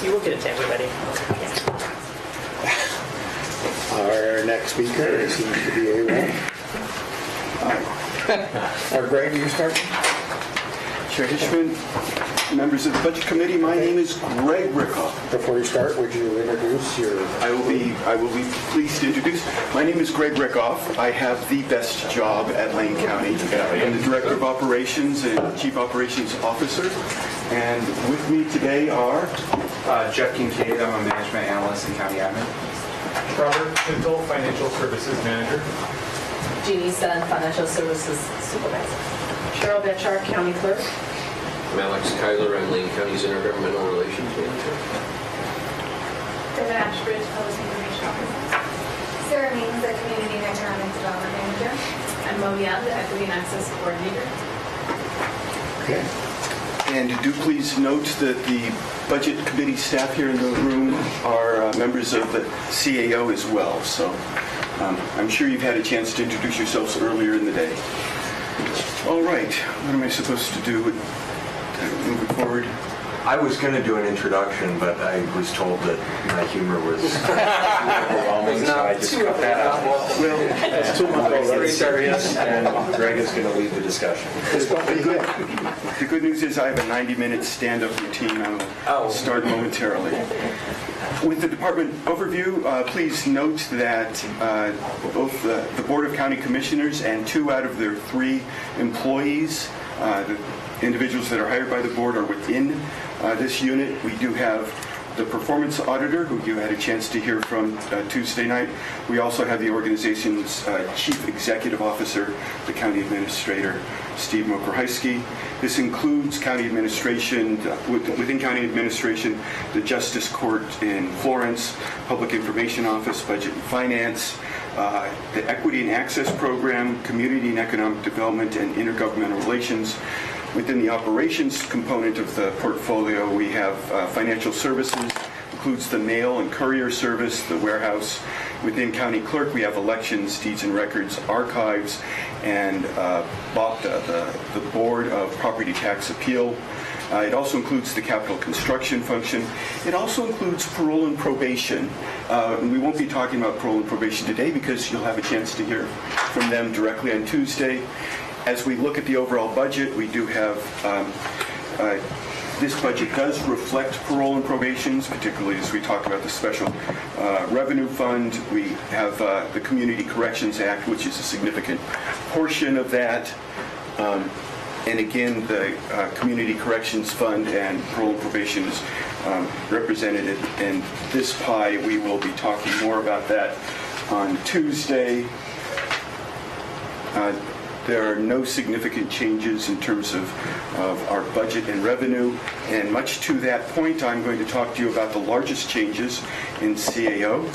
You will get it to everybody. Our next speaker seems to be A1. Our Greg, you start? Chair Hitchman, members of the Budget Committee, my name is Greg Rickoff. Before you start, would you introduce your... I will be pleased to introduce. My name is Greg Rickoff. I have the best job at Lane County. I'm the Director of Operations and Chief Operations Officer. And with me today are... Jeff Kincaid, I'm a Management Analyst in County Admin. Robert Pintle, Financial Services Manager. Jeannie Sun, Financial Services Supervisor. Cheryl Betchart, County Clerk. I'm Alex Kyler, I'm Lane County's Intergovernmental Relations Manager. Devin Ashbridge, Public Information Officer. Sarah Means, the Community and Economic Development Manager. And Mo Young, the Equity and Access Coordinator. Okay. And do please note that the Budget Committee staff here in the room are members of the CAO as well. So I'm sure you've had a chance to introduce yourselves earlier in the day. All right, what am I supposed to do moving forward? I was going to do an introduction, but I was told that my humor was overwhelming, so I just cut that out. Well, that's too much. Very serious, and Greg is going to lead the discussion. The good news is I have a 90-minute stand-up routine. I'll start momentarily. With the department overview, please note that both the Board of County Commissioners and 2 out of their 3 employees, the individuals that are hired by the board, are within this unit. We do have the performance auditor, who you had a chance to hear from Tuesday night. We also have the organization's chief executive officer, the county administrator, Steve Mokrahysky. This includes county administration, within county administration, the Justice Court in Florence, Public Information Office, Budget and Finance, the Equity and Access Program, Community and Economic Development, and Intergovernmental Relations. Within the operations component of the portfolio, we have financial services, includes the mail and courier service, the warehouse. Within county clerk, we have elections, deeds and records, archives, and BOPTA, the Board of Property Tax Appeal. It also includes the capital construction function. It also includes parole and probation. And we won't be talking about parole and probation today because you'll have a chance to hear from them directly on Tuesday. As we look at the overall budget, we do have, this budget does reflect parole and probations, particularly as we talk about the special revenue fund. We have the Community Corrections Act, which is a significant portion of that. And again, the Community Corrections Fund and parole and probation is represented in this pie. We will be talking more about that on Tuesday. There are no significant changes in terms of our budget and revenue. And much to that point, I'm going to talk to you about the largest changes in CAO.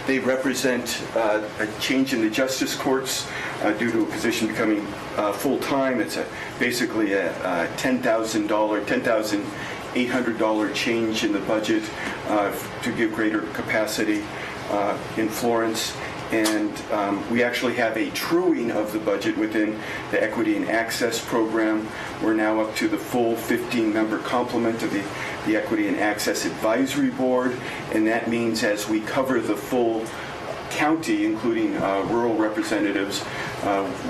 They represent a change in the justice courts due to a position becoming full-time. It's basically a $10,800 change in the budget to give greater capacity in Florence. And we actually have a truing of the budget within the Equity and Access Program. We're now up to the full 15-member complement of the Equity and Access Advisory Board, and that means as we cover the full county, including rural representatives,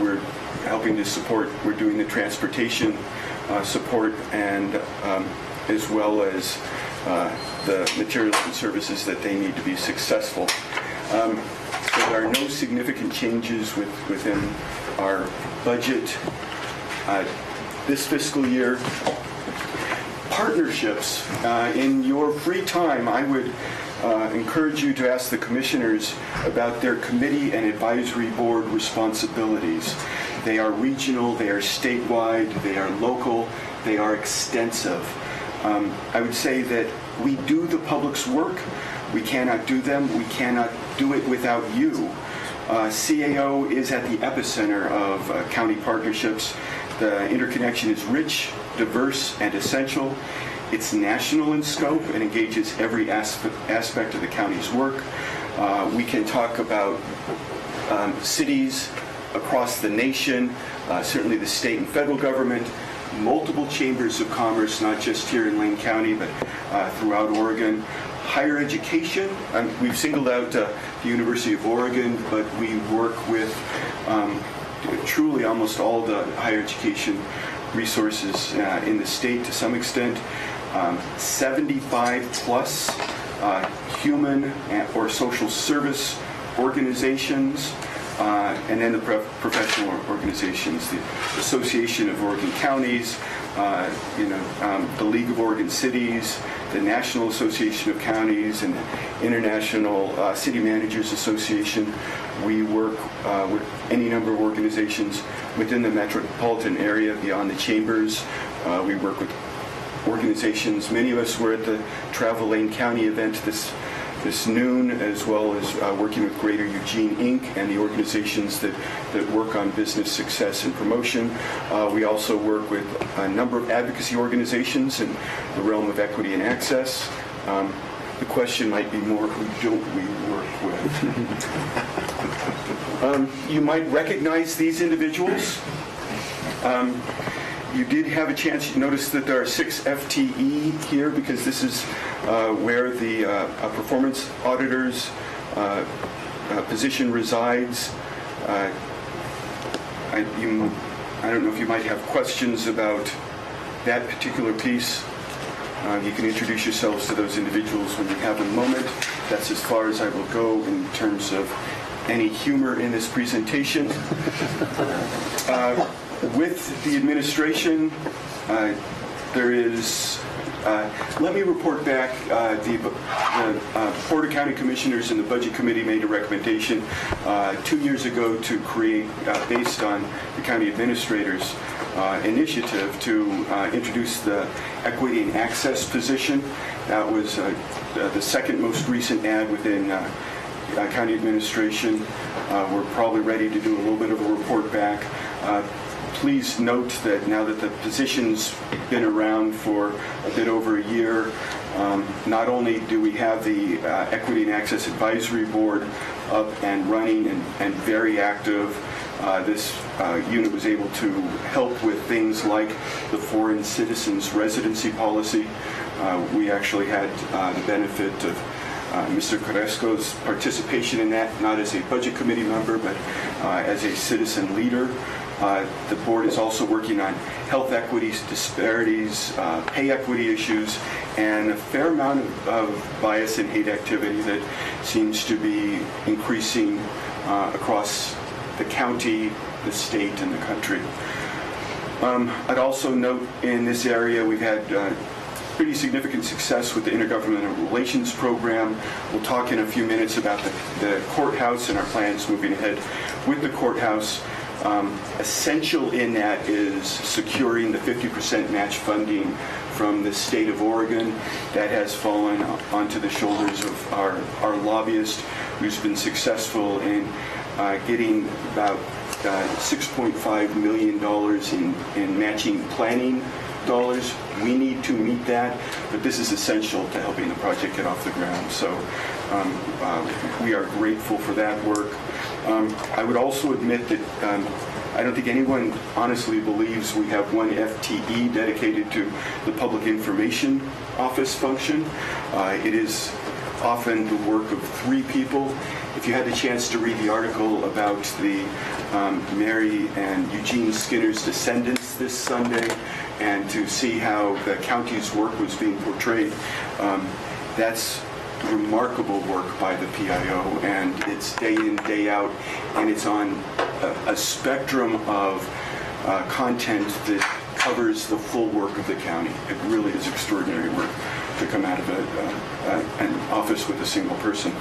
we're helping to support, we're doing the transportation support, and as well as the materials and services that they need to be successful. So there are no significant changes within our budget this fiscal year. Partnerships. In your free time, I would encourage you to ask the commissioners about their committee and advisory board responsibilities. They are regional, they are statewide, they are local, they are extensive. I would say that we do the public's work. We cannot do them. We cannot do it without you. CAO is at the epicenter of county partnerships. The interconnection is rich, diverse, and essential. It's national in scope and engages every aspect of the county's work. We can talk about cities across the nation, certainly the state and federal government, multiple chambers of commerce, not just here in Lane County, but throughout Oregon. Higher education, we've singled out the University of Oregon, but we work with truly almost all the higher education resources in the state to some extent. 75 plus human or social service organizations, and then the professional organizations, the Association of Oregon Counties, the League of Oregon Cities, the National Association of Counties, and the International City Managers Association. We work with any number of organizations within the metropolitan area beyond the chambers. We work with organizations. Many of us were at the Travel Lane County event this noon, as well as working with Greater Eugene Inc. and the organizations that work on business success and promotion. We also work with a number of advocacy organizations in the realm of equity and access. The question might be more, who don't we work with? You might recognize these individuals. You did have a chance, you notice that there are 6 FTE here because this is where the performance auditor's position resides. I don't know if you might have questions about that particular piece. You can introduce yourselves to those individuals when you have a moment. That's as far as I will go in terms of any humor in this presentation. With the administration, there is, let me report back, the Porter County Commissioners and the Budget Committee made a recommendation 2 years ago to create, based on the county administrator's initiative, to introduce the equity and access position. That was the second most recent ad within county administration. We're probably ready to do a little bit of a report back. Please note that now that the position's been around for a bit over a year, not only do we have the Equity and Access Advisory Board up and running and very active, this unit was able to help with things like the foreign citizens residency policy. We actually had the benefit of Mr. Carrasco's participation in that, not as a budget committee member, but as a citizen leader. The board is also working on health equities, disparities, pay equity issues, and a fair amount of bias and hate activity that seems to be increasing across the county, the state, and the country. I'd also note in this area we've had pretty significant success with the Intergovernmental Relations Program. We'll talk in a few minutes about the courthouse and our plans moving ahead with the courthouse. Essential in that is securing the 50% match funding from the state of Oregon. That has fallen onto the shoulders of our lobbyist, who's been successful in getting about $6.5 million in matching planning dollars. We need to meet that, but this is essential to helping the project get off the ground. So we are grateful for that work. I would also admit that I don't think anyone honestly believes we have one FTE dedicated to the Public Information Office function. It is often the work of 3 people. If you had the chance to read the article about the Mary and Eugene Skinner's descendants this Sunday, and to see how the county's work was being portrayed, that's remarkable work by the PIO, and it's day in, day out, and it's on a spectrum of content that covers the full work of the county. It really is extraordinary work to come out of an office with a single person.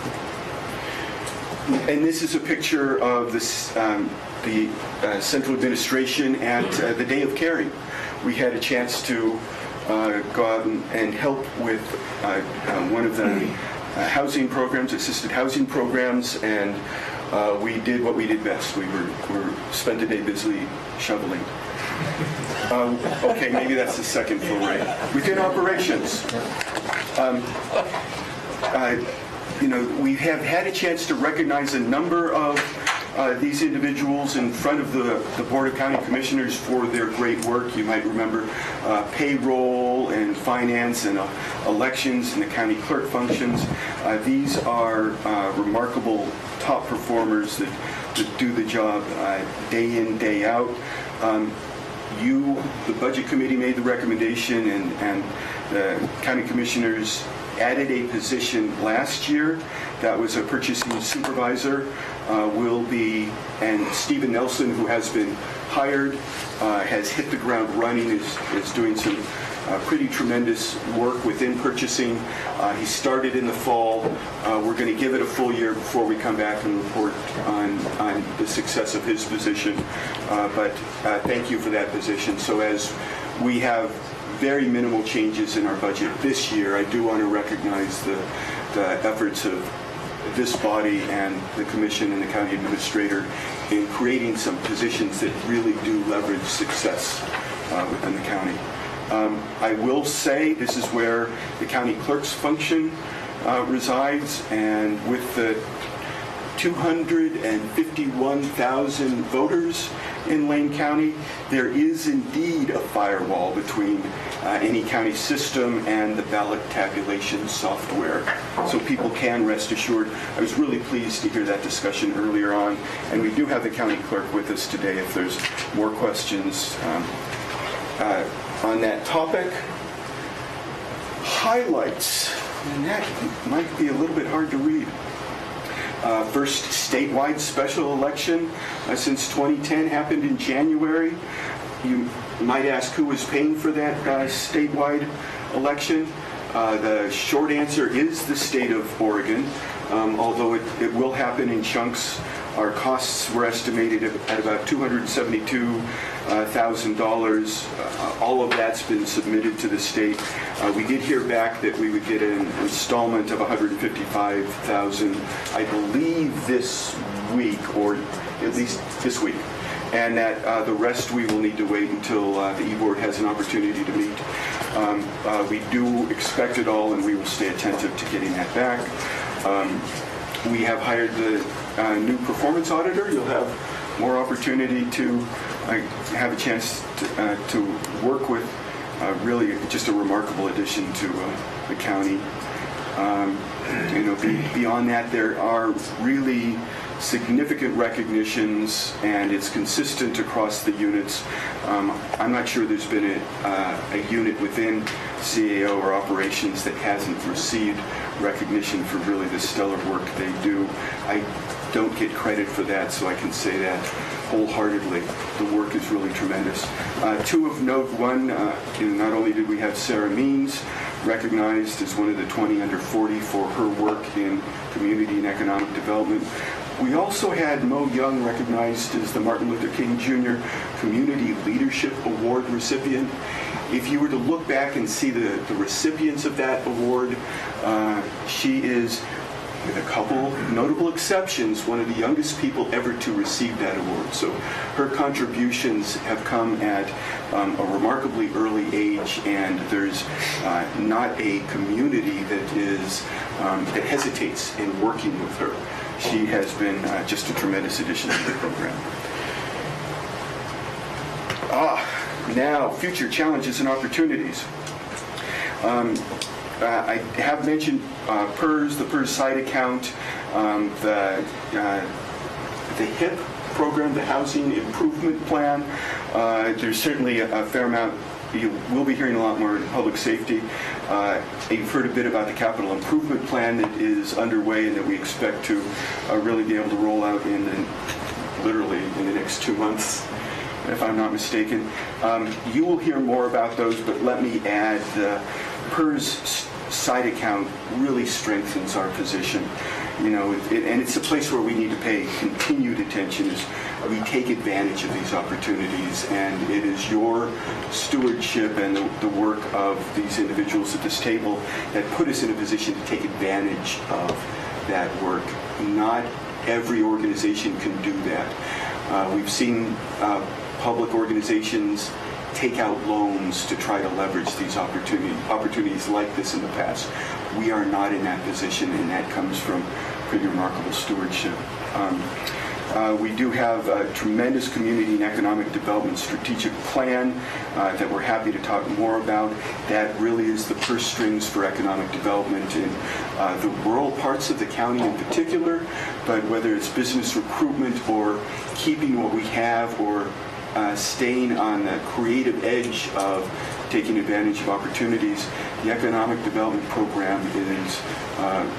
And this is a picture of this, the central administration at the Day of Caring. We had a chance to go out and help with one of the housing programs, assisted housing programs, and we did what we did best. We spent a day busily shoveling. Okay, maybe that's the second foray. Within operations, we have had a chance to recognize a number of these individuals in front of the Board of County Commissioners for their great work. You might remember payroll and finance and elections and the county clerk functions. These are remarkable top performers that do the job day in, day out. The Budget Committee made the recommendation, and the County Commissioners added a position last year. That was a purchasing supervisor. And Stephen Nelson, who has been hired, has hit the ground running, is doing some pretty tremendous work within purchasing. He started in the fall. We're going to give it a full year before we come back and report on the success of his position. But thank you for that position. So as we have very minimal changes in our budget this year, I do want to recognize the efforts of this body and the commission and the county administrator in creating some positions that really do leverage success within the county. I will say this is where the county clerk's function resides, and with the 251,000 voters in Lane County, there is indeed a firewall between any county system and the ballot tabulation software. So people can rest assured. I was really pleased to hear that discussion earlier on, and we do have the county clerk with us today if there's more questions on that topic. Highlights, and that might be a little bit hard to read. First statewide special election since 2010 happened in January. You might ask who was paying for that statewide election. The short answer is the state of Oregon, although it will happen in chunks. Our costs were estimated at about $272,000. All of that's been submitted to the state. We did hear back that we would get an installment of $155,000, I believe this week, or at least this week. And that the rest we will need to wait until the E-Board has an opportunity to meet. We do expect it all, and we will stay attentive to getting that back. We have hired the new performance auditor. You'll have more opportunity to have a chance to work with. Really just a remarkable addition to the county. Beyond that, there are really significant recognitions, and it's consistent across the units. I'm not sure there's been a unit within CAO or operations that hasn't received recognition for really the stellar work they do. I don't get credit for that, so I can say that wholeheartedly. The work is really tremendous. Two of note: one, not only did we have Sarah Means recognized as one of the 20 under 40 for her work in community and economic development, we also had Mo Young recognized as the Martin Luther King Jr. Community Leadership Award recipient. If you were to look back and see the recipients of that award, she is, with a couple notable exceptions, one of the youngest people ever to receive that award. So her contributions have come at a remarkably early age, and there's not a community that hesitates in working with her. She has been just a tremendous addition to the program. Now, future challenges and opportunities. I have mentioned PERS, the PERS site account, the HIP program, the Housing Improvement Plan. There's certainly a fair amount. You will be hearing a lot more in public safety. You've heard a bit about the capital improvement plan that is underway and that we expect to really be able to roll out literally in the next 2 months, if I'm not mistaken. You will hear more about those, but let me add the PERS site account really strengthens our position. And it's a place where we need to pay continued attention as we take advantage of these opportunities. And it is your stewardship and the work of these individuals at this table that put us in a position to take advantage of that work. Not every organization can do that. We've seen public organizations take out loans to try to leverage these opportunities like this in the past. We are not in that position, and that comes from pretty remarkable stewardship. We do have a tremendous community and economic development strategic plan that we're happy to talk more about. That really is the purse strings for economic development in the rural parts of the county in particular, but whether it's business recruitment or keeping what we have or staying on the creative edge of taking advantage of opportunities, the economic development program is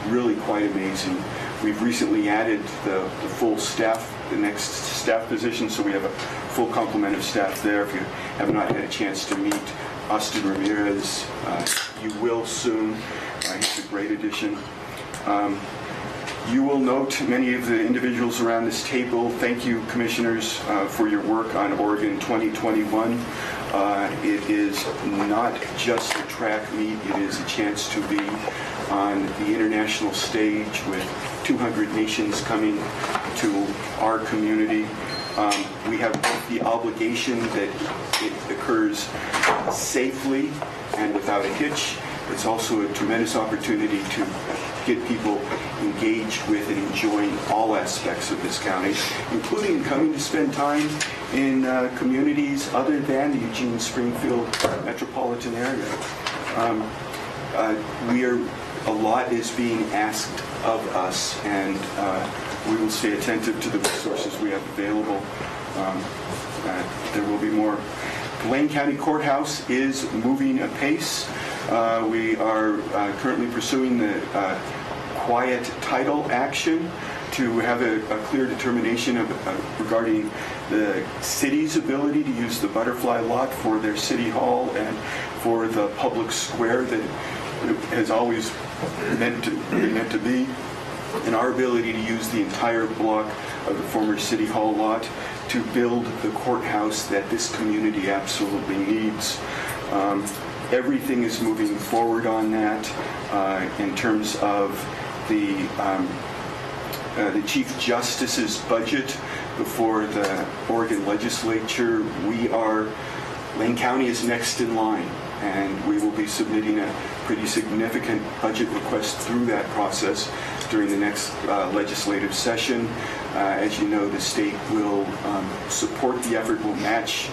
really quite amazing. We've recently added the full staff, the next staff position, so we have a full complement of staff there. If you have not had a chance to meet Austin Ramirez, you will soon. He's a great addition. You will note many of the individuals around this table. Thank you, commissioners, for your work on Oregon 2021. It is not just a track meet, it is a chance to be on the international stage with 200 nations coming to our community. We have both the obligation that it occurs safely and without a hitch. It's also a tremendous opportunity to get people engaged with and enjoying all aspects of this county, including coming to spend time in communities other than the Eugene-Springfield metropolitan area. A lot is being asked of us, and we will stay attentive to the resources we have available. There will be more. The Lane County Courthouse is moving apace. We are currently pursuing the quiet title action to have a clear determination regarding the city's ability to use the butterfly lot for their city hall and for the public square that has always meant to be, and our ability to use the entire block of the former city hall lot to build the courthouse that this community absolutely needs. Everything is moving forward on that in terms of the Chief Justice's budget before the Oregon legislature. Lane County is next in line, and we will be submitting a pretty significant budget request through that process during the next legislative session. As you know, the state will support the effort, will match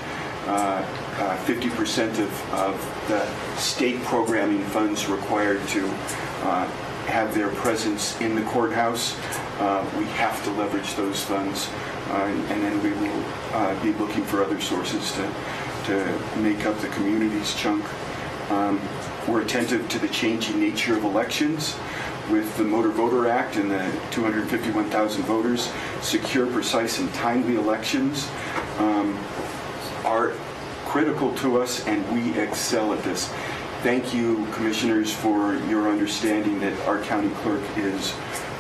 50% of the state programming funds required to have their presence in the courthouse. We have to leverage those funds, and then we will be looking for other sources to make up the community's chunk. We're attentive to the changing nature of elections with the Motor Voter Act and the 251,000 voters. Secure, precise, and timely elections are critical to us, and we excel at this. Thank you, commissioners, for your understanding that our county clerk is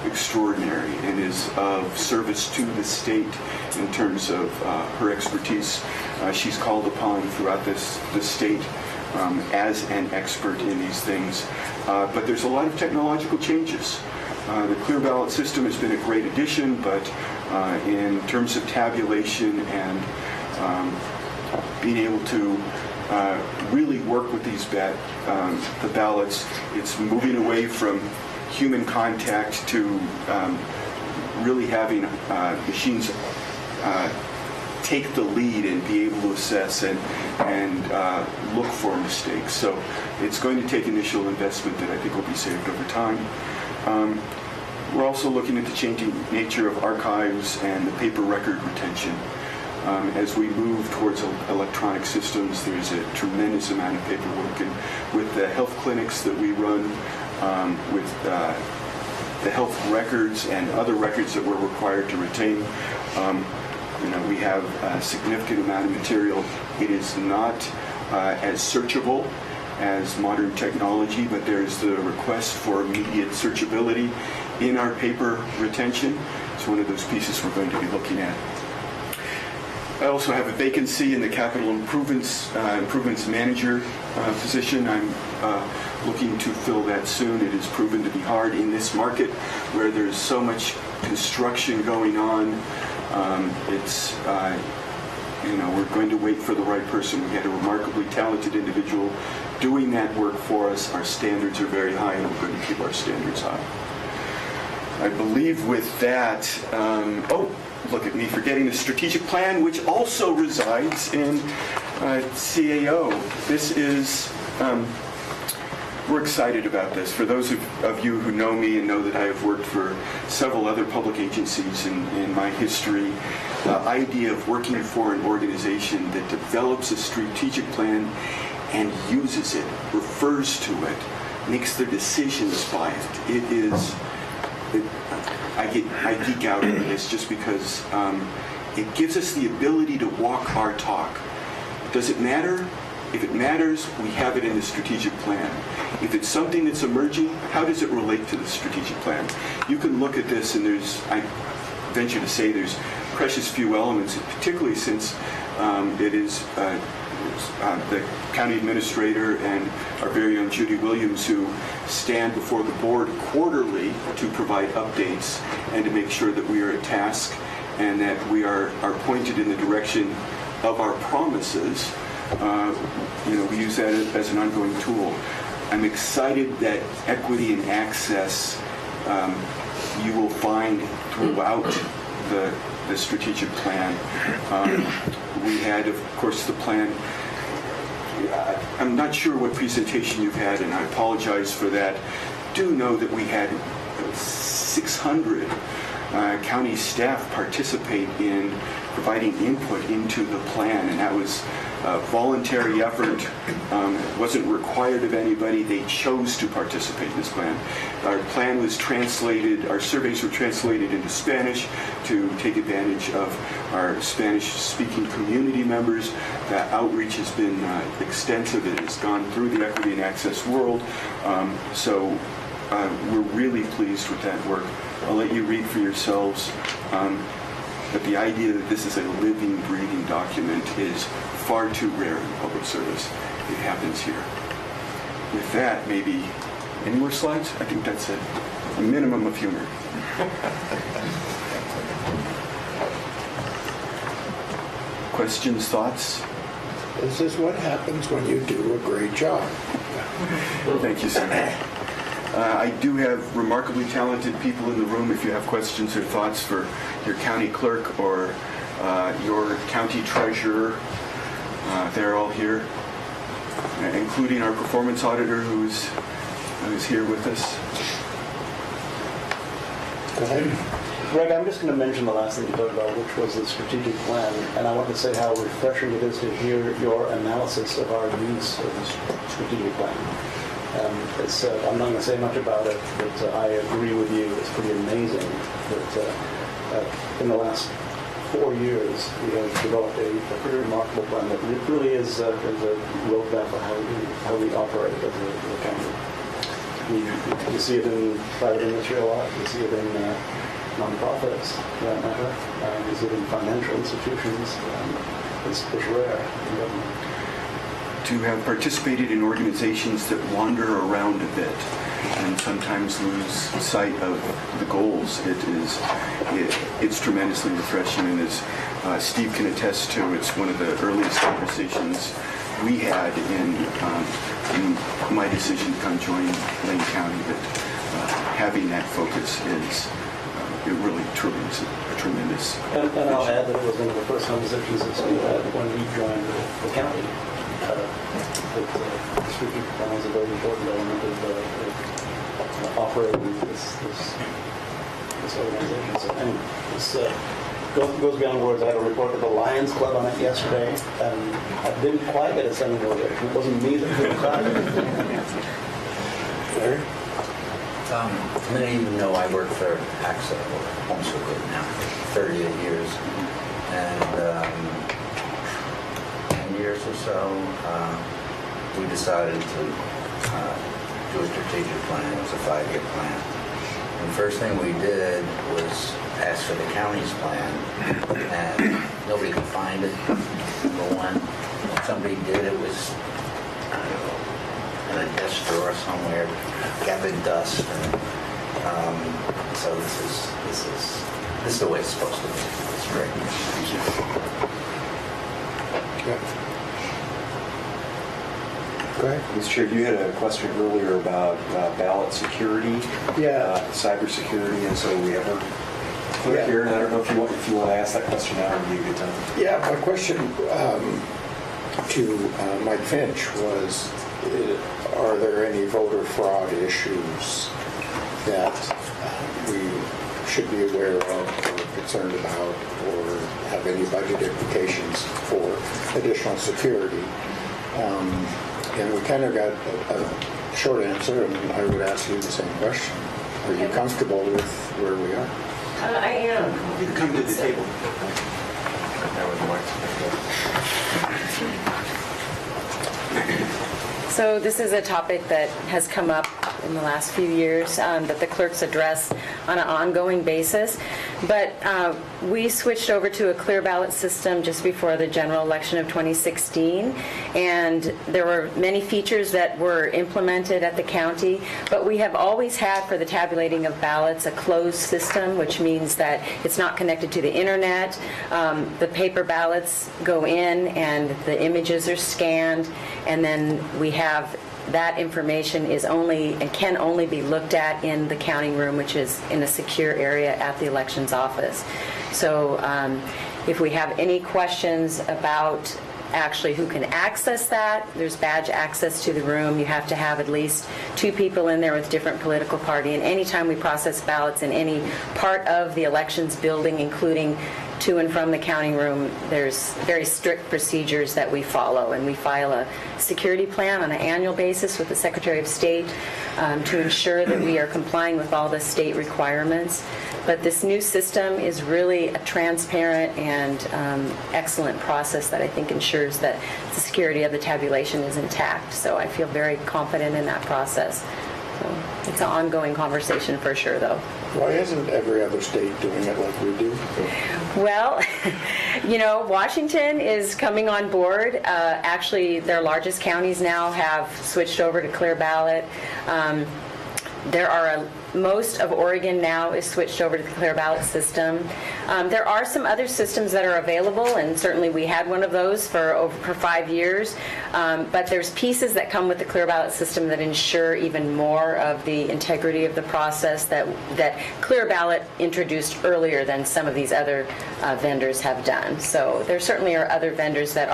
extraordinary and is of service to the state in terms of her expertise. She's called upon throughout the state as an expert in these things. But there's a lot of technological changes. The Clear Ballot system has been a great addition, but in terms of tabulation and being able to really work with these the ballots, it's moving away from human contact to really having machines take the lead and be able to assess and look for mistakes. So it's going to take initial investment that I think will be saved over time. We're also looking at the changing nature of archives and the paper record retention. As we move towards electronic systems, there's a tremendous amount of paperwork. And with the health clinics that we run, with the health records and other records that we're required to retain, we have a significant amount of material. It is not as searchable as modern technology, but there's the request for immediate searchability in our paper retention. It's one of those pieces we're going to be looking at. I also have a vacancy in the capital improvements manager position. I'm looking to fill that soon. It has proven to be hard in this market where there's so much construction going on. We're going to wait for the right person. We had a remarkably talented individual doing that work for us. Our standards are very high, and we're going to keep our standards high. I believe with that, look at me forgetting the strategic plan, which also resides in CAO. This is, we're excited about this. For those of you who know me and know that I have worked for several other public agencies in my history, the idea of working for an organization that develops a strategic plan and uses it, refers to it, makes their decisions by it, I geek out over this just because it gives us the ability to walk our talk. Does it matter? If it matters, we have it in the strategic plan. If it's something that's emerging, how does it relate to the strategic plan? You can look at this and I venture to say there's precious few elements, particularly since it is the county administrator and our very own Judy Williams who stand before the board quarterly to provide updates and to make sure that we are at task and that we are pointed in the direction of our promises. We use that as an ongoing tool. I'm excited that equity and access you will find throughout the strategic plan. We had, of course, the plan. I'm not sure what presentation you've had, and I apologize for that. Do know that we had 600 county staff participate in providing input into the plan, and that was a voluntary effort. It wasn't required of anybody. They chose to participate in this plan. Our plan was translated, our surveys were translated into Spanish to take advantage of our Spanish-speaking community members. That outreach has been extensive. It has gone through the equity and access world. So we're really pleased with that work. I'll let you read for yourselves. But the idea that this is a living, breathing document is far too rare in public service. It happens here. With that, maybe any more slides? I think that's it. A minimum of humor. Questions, thoughts? This is what happens when you do a great job. Thank you, sir. I do have remarkably talented people in the room. If you have questions or thoughts for your county clerk or your county treasurer, they're all here, including our performance auditor who's here with us. Go ahead. Greg, I'm just going to mention the last thing you talked about, which was the strategic plan, and I want to say how refreshing it is to hear your analysis of our use of the strategic plan. I'm not going to say much about it, but I agree with you. It's pretty amazing that in the last 4 years we have developed a pretty remarkable plan that really is a roadmap for how we operate as a county. You see it in private industry a lot. You see it in nonprofits, for that matter. You see it in financial institutions. It's rare in government. To have participated in organizations that wander around a bit and sometimes lose sight of the goals, it's tremendously refreshing. And as Steve can attest to, it's one of the earliest conversations we had in my decision to come join Lane County, that having that focus it really truly is a tremendous. And I'll add that it was one of the first conversations that we had when we joined the county. The strategic plan is a very important element of operating this organization. So anyway, this goes beyond words. I had a report to the Lions Club on it yesterday, and I didn't quite get a standing ovation. It wasn't me that couldn't cry. Larry? Many of you know I work for AXA, or Homeschool Group now, 38 years. And 10 years or so, we decided to do a strategic plan. It was a 5-year plan. And the first thing we did was ask for the county's plan, and nobody could find it. Number one, when somebody did, it was, I don't know, in a desk drawer somewhere, gathered dust. And, so this is the way it's supposed to be. It's great. Thank you. Okay. Go ahead. Mr. Chair, you had a question earlier about ballot security, cybersecurity, and so we ever clerk here, and I don't know if you want to ask that question now, or you get done. Yeah, my question to Mike Finch was, are there any voter fraud issues that we should be aware of or concerned about, or have any budget implications for additional security? And we kind of got a short answer, and I would ask you the same question. Are you comfortable with where we are? I am. You can come to the table. So this is a topic that has come up in the last few years that the clerks address on an ongoing basis. But we switched over to a clear ballot system just before the general election of 2016. And there were many features that were implemented at the county. But we have always had, for the tabulating of ballots, a closed system, which means that it's not connected to the internet. The paper ballots go in and the images are scanned. And then we have that information is only and can only be looked at in the counting room, which is in a secure area at the elections office. So if we have any questions about actually who can access that, there's badge access to the room. You have to have at least 2 people in there with different political party. And anytime we process ballots in any part of the elections building, including to and from the counting room, there's very strict procedures that we follow, and we file a security plan on an annual basis with the Secretary of State to ensure that we are complying with all the state requirements. But this new system is really a transparent and excellent process that I think ensures that the security of the tabulation is intact. So I feel very confident in that process. So it's an ongoing conversation for sure, though. Why isn't every other state doing it like we do? Well, you know, Washington is coming on board. Actually, their largest counties now have switched over to clear ballot. Most of Oregon now is switched over to the clear ballot system. There are some other systems that are available, and certainly we had one of those for 5 years. But there's pieces that come with the clear ballot system that ensure even more of the integrity of the process that clear ballot introduced earlier than some of these other vendors have done. So there certainly are other vendors that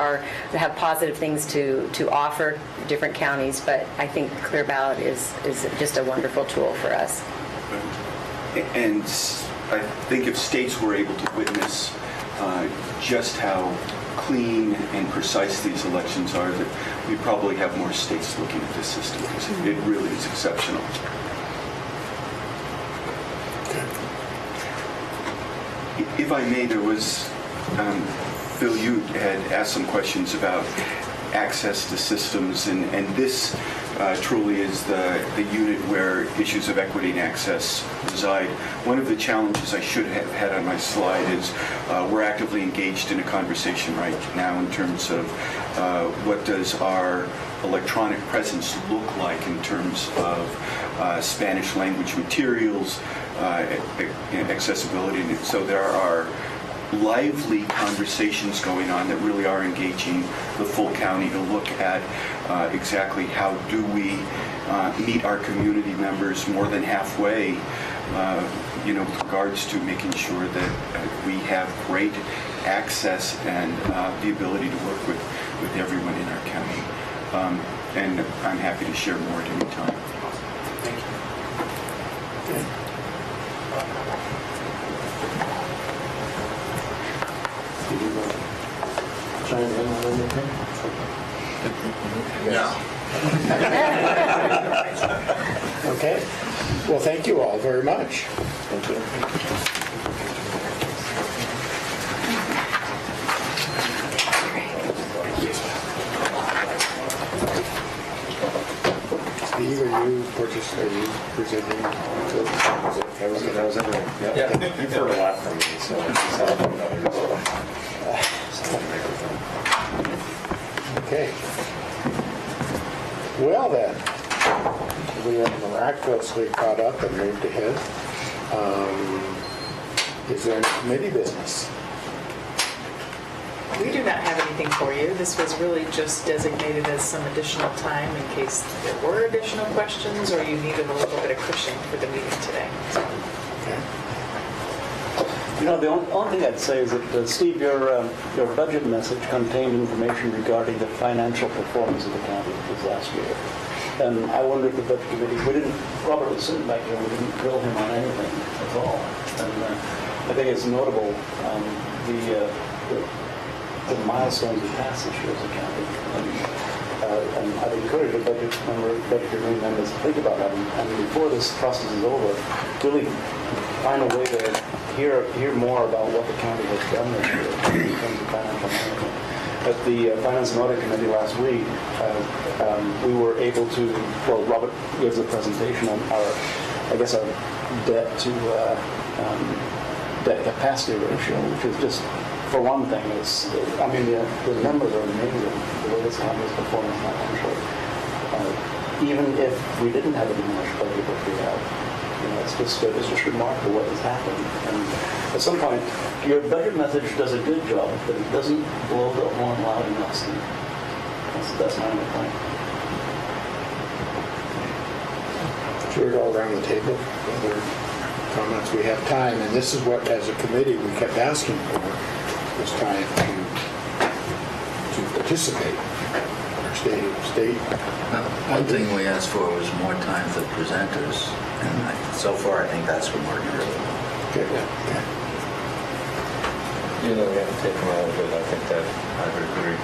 have positive things to offer different counties, but I think clear ballot is just a wonderful tool for us. And I think if states were able to witness just how clean and precise these elections are, that we probably have more states looking at this system, because it really is exceptional. If I may, there was, Phil, you had asked some questions about access to systems, and this truly is the unit where issues of equity and access reside. One of the challenges I should have had on my slide is we're actively engaged in a conversation right now in terms of what does our electronic presence look like in terms of Spanish language materials, accessibility. And so there are lively conversations going on that really are engaging the full county to look at exactly how do we meet our community members more than halfway, with regards to making sure that we have great access and the ability to work with everyone in our county. And I'm happy to share more at any time. Thank you. Okay. Did you want to chime in on anything? No. Okay. Well, thank you all very much. Thank you. Steve, are you presenting? That was everything. Yeah. You've heard a lot from me, so. Okay. Well then, we have miraculously caught up and moved ahead. Is there any committee business? We do not have anything for you. This was really just designated as some additional time in case there were additional questions or you needed a little bit of cushion for the meeting today. Okay. The only thing I'd say is that, Steve, your budget message contained information regarding the financial performance of the county this last year. And I wonder if the budget committee, Robert was sitting back here, we didn't grill him on anything at all. And I think it's notable, the milestones we passed this year as a county. And I'd encourage the budget committee members to think about that. And before this process is over, really find a way to hear more about what the county has done this year in terms of financial management. At the Finance and Audit Committee last week, we were able to, Robert gives a presentation on our debt to debt capacity ratio, which is just, for one thing, the numbers are amazing, the way this county is performing financially. Even if we didn't have a diminished budget, which we have, it's just remarkable what has happened. And at some point, your budget message does a good job, but it doesn't blow the horn loud enough. That's my only point. Should we go around the table? Other comments? We have time, and this is what, as a committee, we kept asking for, was time to participate. Our state. One thing we asked for was more time for presenters, and so far I think that's been working really well. Okay. We haven't taken out of it. I think that I would agree.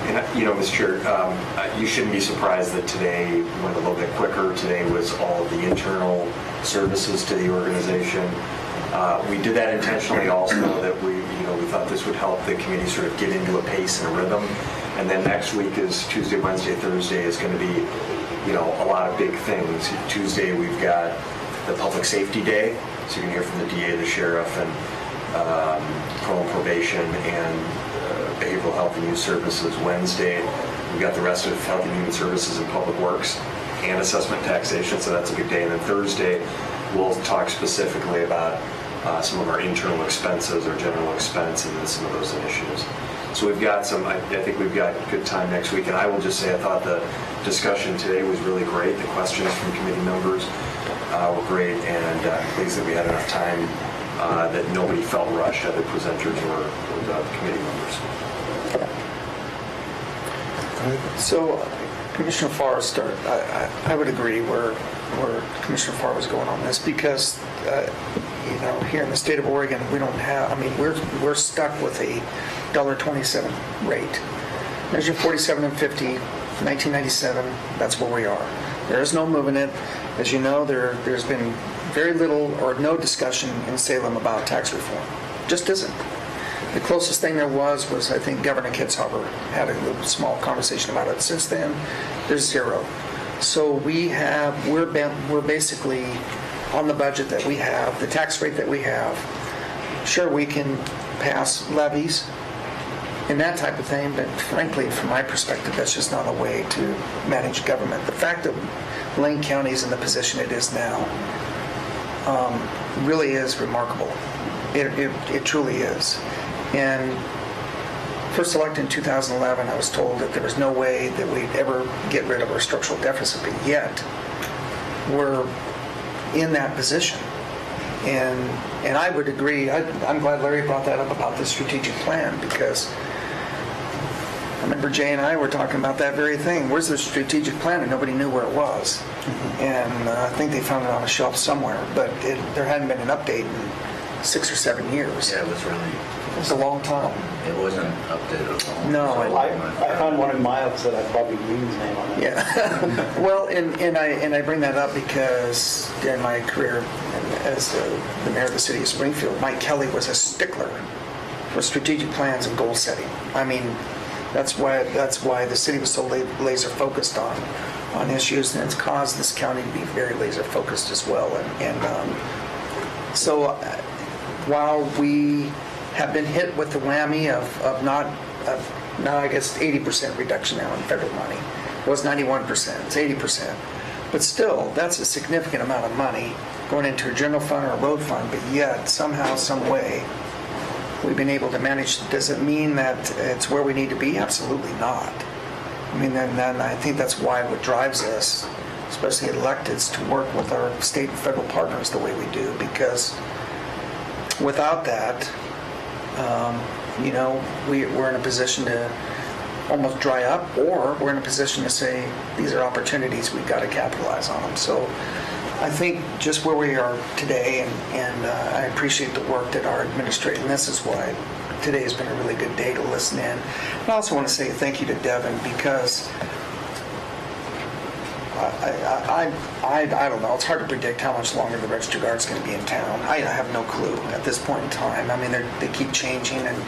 And, Mr. Chair, you shouldn't be surprised that today went a little bit quicker. Today was all of the internal services to the organization. We did that intentionally also, that we thought this would help the committee sort of get into a pace and a rhythm. And then next week is Tuesday, Wednesday, Thursday is going to be, a lot of big things. Tuesday we've got the Public Safety Day, so you can hear from the DA, the sheriff, and parole probation and behavioral health and youth services. Wednesday we've got the rest of Health and Human Services and Public Works and assessment taxation, so that's a big day. And then Thursday we'll talk specifically about some of our internal expenses, our general expense, and then some of those initiatives. So we've got I think we've got good time next week. And I will just say I thought the discussion today was really great. The questions from committee members were great, and pleased that we had enough time that nobody felt rushed, either presenters or the committee members. So, Commissioner Forrester, I would agree where Commissioner Farr was going on this, because here in the state of Oregon, we don't have. We're stuck with a $1.27 rate. Measure 47 and 50, 1997. That's where we are. There is no moving it. As you know, there's been very little or no discussion in Salem about tax reform. Just isn't. The closest thing there was I think Governor Kitzhaber had a little small conversation about it. Since then, there's zero. So we're basically on the budget that we have, the tax rate that we have. Sure, we can pass levies and that type of thing, but frankly, from my perspective, that's just not a way to manage government. The fact that Lane County is in the position it is now really is remarkable. It truly is. And first elected in 2011, I was told that there was no way that we'd ever get rid of our structural deficit, but yet we're in that position. And I would agree. I'm glad Larry brought that up about the strategic plan, because I remember Jay and I were talking about that very thing. Where's the strategic plan? And nobody knew where it was. And I think they found it on a shelf somewhere, but there hadn't been an update in 6 or 7 years. Yeah, it was a long time. It wasn't updated at all. No. I found one in my office that had Bobby Green's name on it. Yeah. Well, and I bring that up because during my career as the mayor of the city of Springfield, Mike Kelly was a stickler for strategic plans and goal setting. That's why the city was so laser focused on issues, and it's caused this county to be very laser focused as well. So while we have been hit with the whammy of now I guess 80% reduction now in federal money. It was 91%, it's 80%. But still, that's a significant amount of money going into a general fund or a road fund, but yet somehow, some way, we've been able to manage. Does it mean that it's where we need to be? Absolutely not. Then I think that's why what drives us, especially electeds, to work with our state and federal partners the way we do, because without that, we're in a position to almost dry up, or we're in a position to say, these are opportunities, we've got to capitalize on them. So I think just where we are today, and I appreciate the work that our administrator, and this is why today has been a really good day to listen in. And I also want to say thank you to Devin, because I don't know, it's hard to predict how much longer the Register Guard's going to be in town. I have no clue at this point in time. I mean, they keep changing, and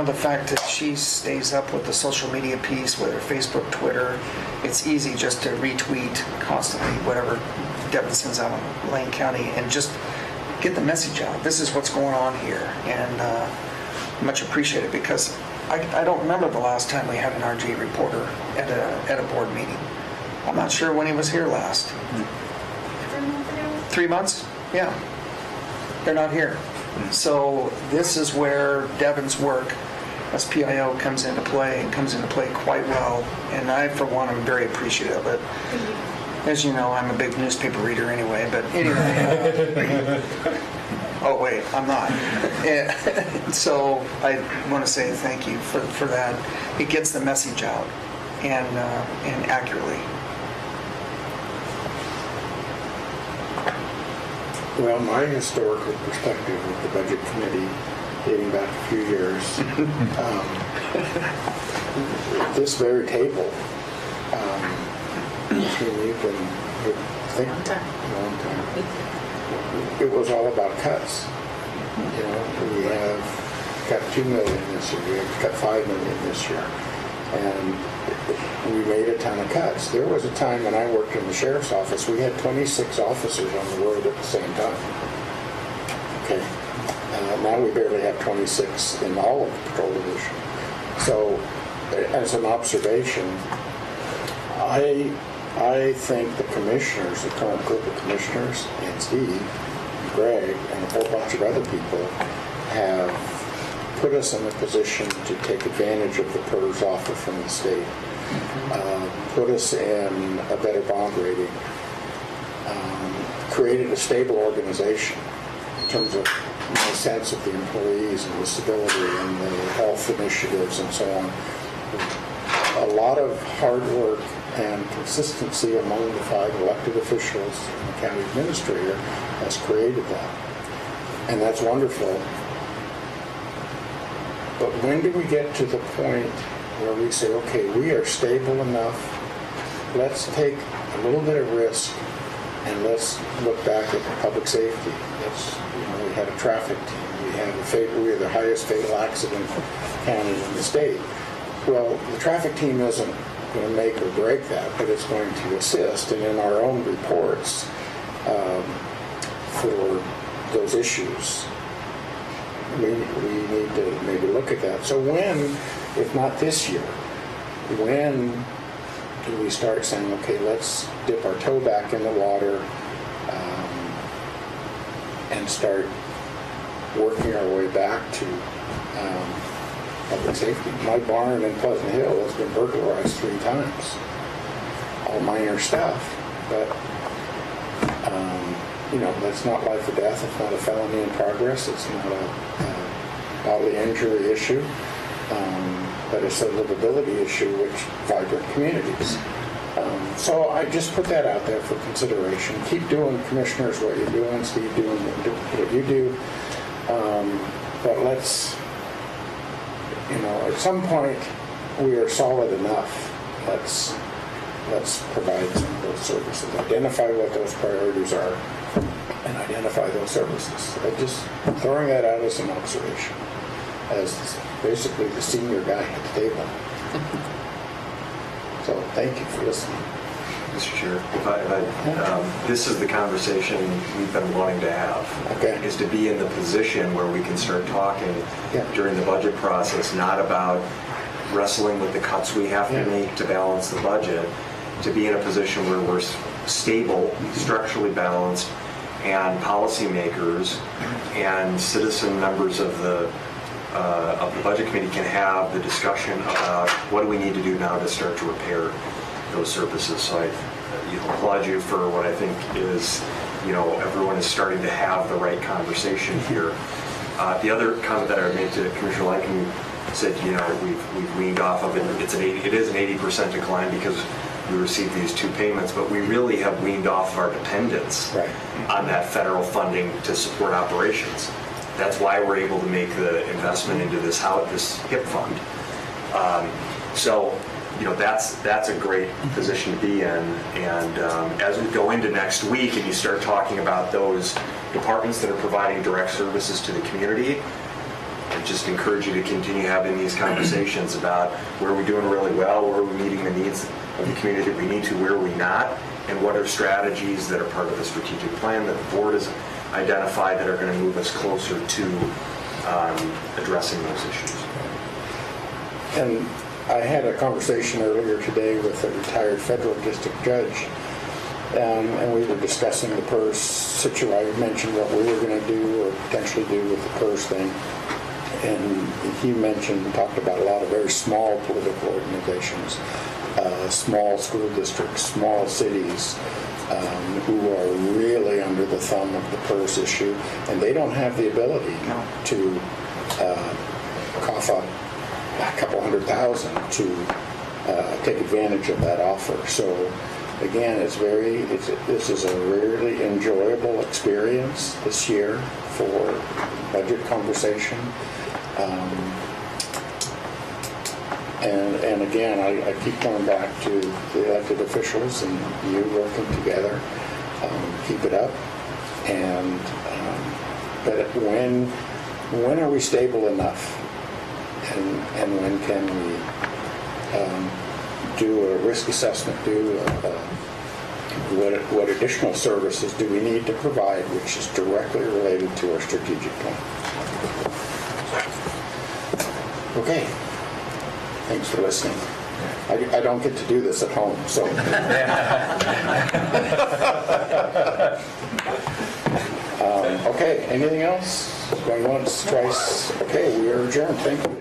the fact that she stays up with the social media piece, whether Facebook, Twitter, it's easy just to retweet constantly whatever Devin sends out on Lane County and just get the message out. This is what's going on here, and much appreciated, because I don't remember the last time we had an RG reporter at a board meeting. I'm not sure when he was here last. 3 months? Yeah. They're not here. So this is where Devin's work as PIO comes into play, and comes into play quite well. And I, for one, am very appreciative of it. As you know, I'm a big newspaper reader anyway, but anyway. Oh, wait, I'm not. So I want to say thank you for that. It gets the message out, and accurately. Well, my historical perspective with the Budget Committee, dating back a few years, this very table, you've been a long time. It was all about cuts. We have cut $2 million this year, we have cut $5 million this year, and we made a ton of cuts. There was a time when I worked in the sheriff's office, we had 26 officers on the road at the same time. Okay. Now we barely have 26 in all of the patrol division. So, as an observation, I think the commissioners, the current group of commissioners, and Steve, Greg, and a whole bunch of other people have put us in a position to take advantage of the PERS offer from the state, put us in a better bond rating, created a stable organization in terms of the sense of the employees and the stability and the health initiatives and so on. A lot of hard work and consistency among the 5 elected officials and the county administrator has created that. And that's wonderful. But when do we get to the point where we say, okay, we are stable enough, let's take a little bit of risk and let's look back at public safety. We had a traffic team, we had the highest fatal accident county in the state. Well, the traffic team isn't going to make or break that, but it's going to assist. And in our own reports for those issues, we need to maybe look at that. So when, if not this year, when do we start saying, okay, let's dip our toe back in the water and start working our way back to public safety? My barn in Pleasant Hill has been burglarized 3 times. All minor stuff, but that's not life or death. It's not a felony in progress. It's not a bodily injury issue, but it's a livability issue which vibrant communities. So I just put that out there for consideration. Keep doing, commissioners, what you're doing. Steve, doing what you do. But let's, at some point we are solid enough. Let's provide some of those services. Identify what those priorities are and identify those services. Just throwing that out as an observation, as basically the senior guy at the table. So thank you for listening. Mr. Chair, this is the conversation we've been wanting to have, is to be in the position where we can start talking during the budget process, not about wrestling with the cuts we have to make to balance the budget, to be in a position where we're stable, structurally balanced, and policymakers and citizen members of the budget committee can have the discussion about what do we need to do now to start to repair those services. So I applaud you for what I think is, everyone is starting to have the right conversation here. The other comment that I would make to Commissioner Lycan said, we've weaned off of it. It is an 80% decline because we received these 2 payments, but we really have weaned off of our dependence on that federal funding to support operations. That's why we're able to make the investment into this HIP fund. That's a great position to be in. And as we go into next week and you start talking about those departments that are providing direct services to the community, I just encourage you to continue having these conversations about where we're doing really well, where we're meeting the needs of the community that we need to, where are we not, and what are strategies that are part of the strategic plan that the board has identified that are going to move us closer to addressing those issues. And I had a conversation earlier today with a retired federal district judge, and we were discussing the PERS situation. I mentioned what we were going to do or potentially do with the PERS thing. And he mentioned and talked about a lot of very small political organizations, small school districts, small cities, who are really under the thumb of the PERS issue, and they don't have the ability to cough up a couple $100,000 to take advantage of that offer. So again, this is a really enjoyable experience this year for budget conversation. And again, I keep going back to the elected officials and you working together. Keep it up. And but when are we stable enough? And when can we do a risk assessment? What additional services do we need to provide, which is directly related to our strategic plan? Okay. Thanks for listening. I don't get to do this at home, so. Okay, anything else? Going once, twice. Okay, we are adjourned. Thank you.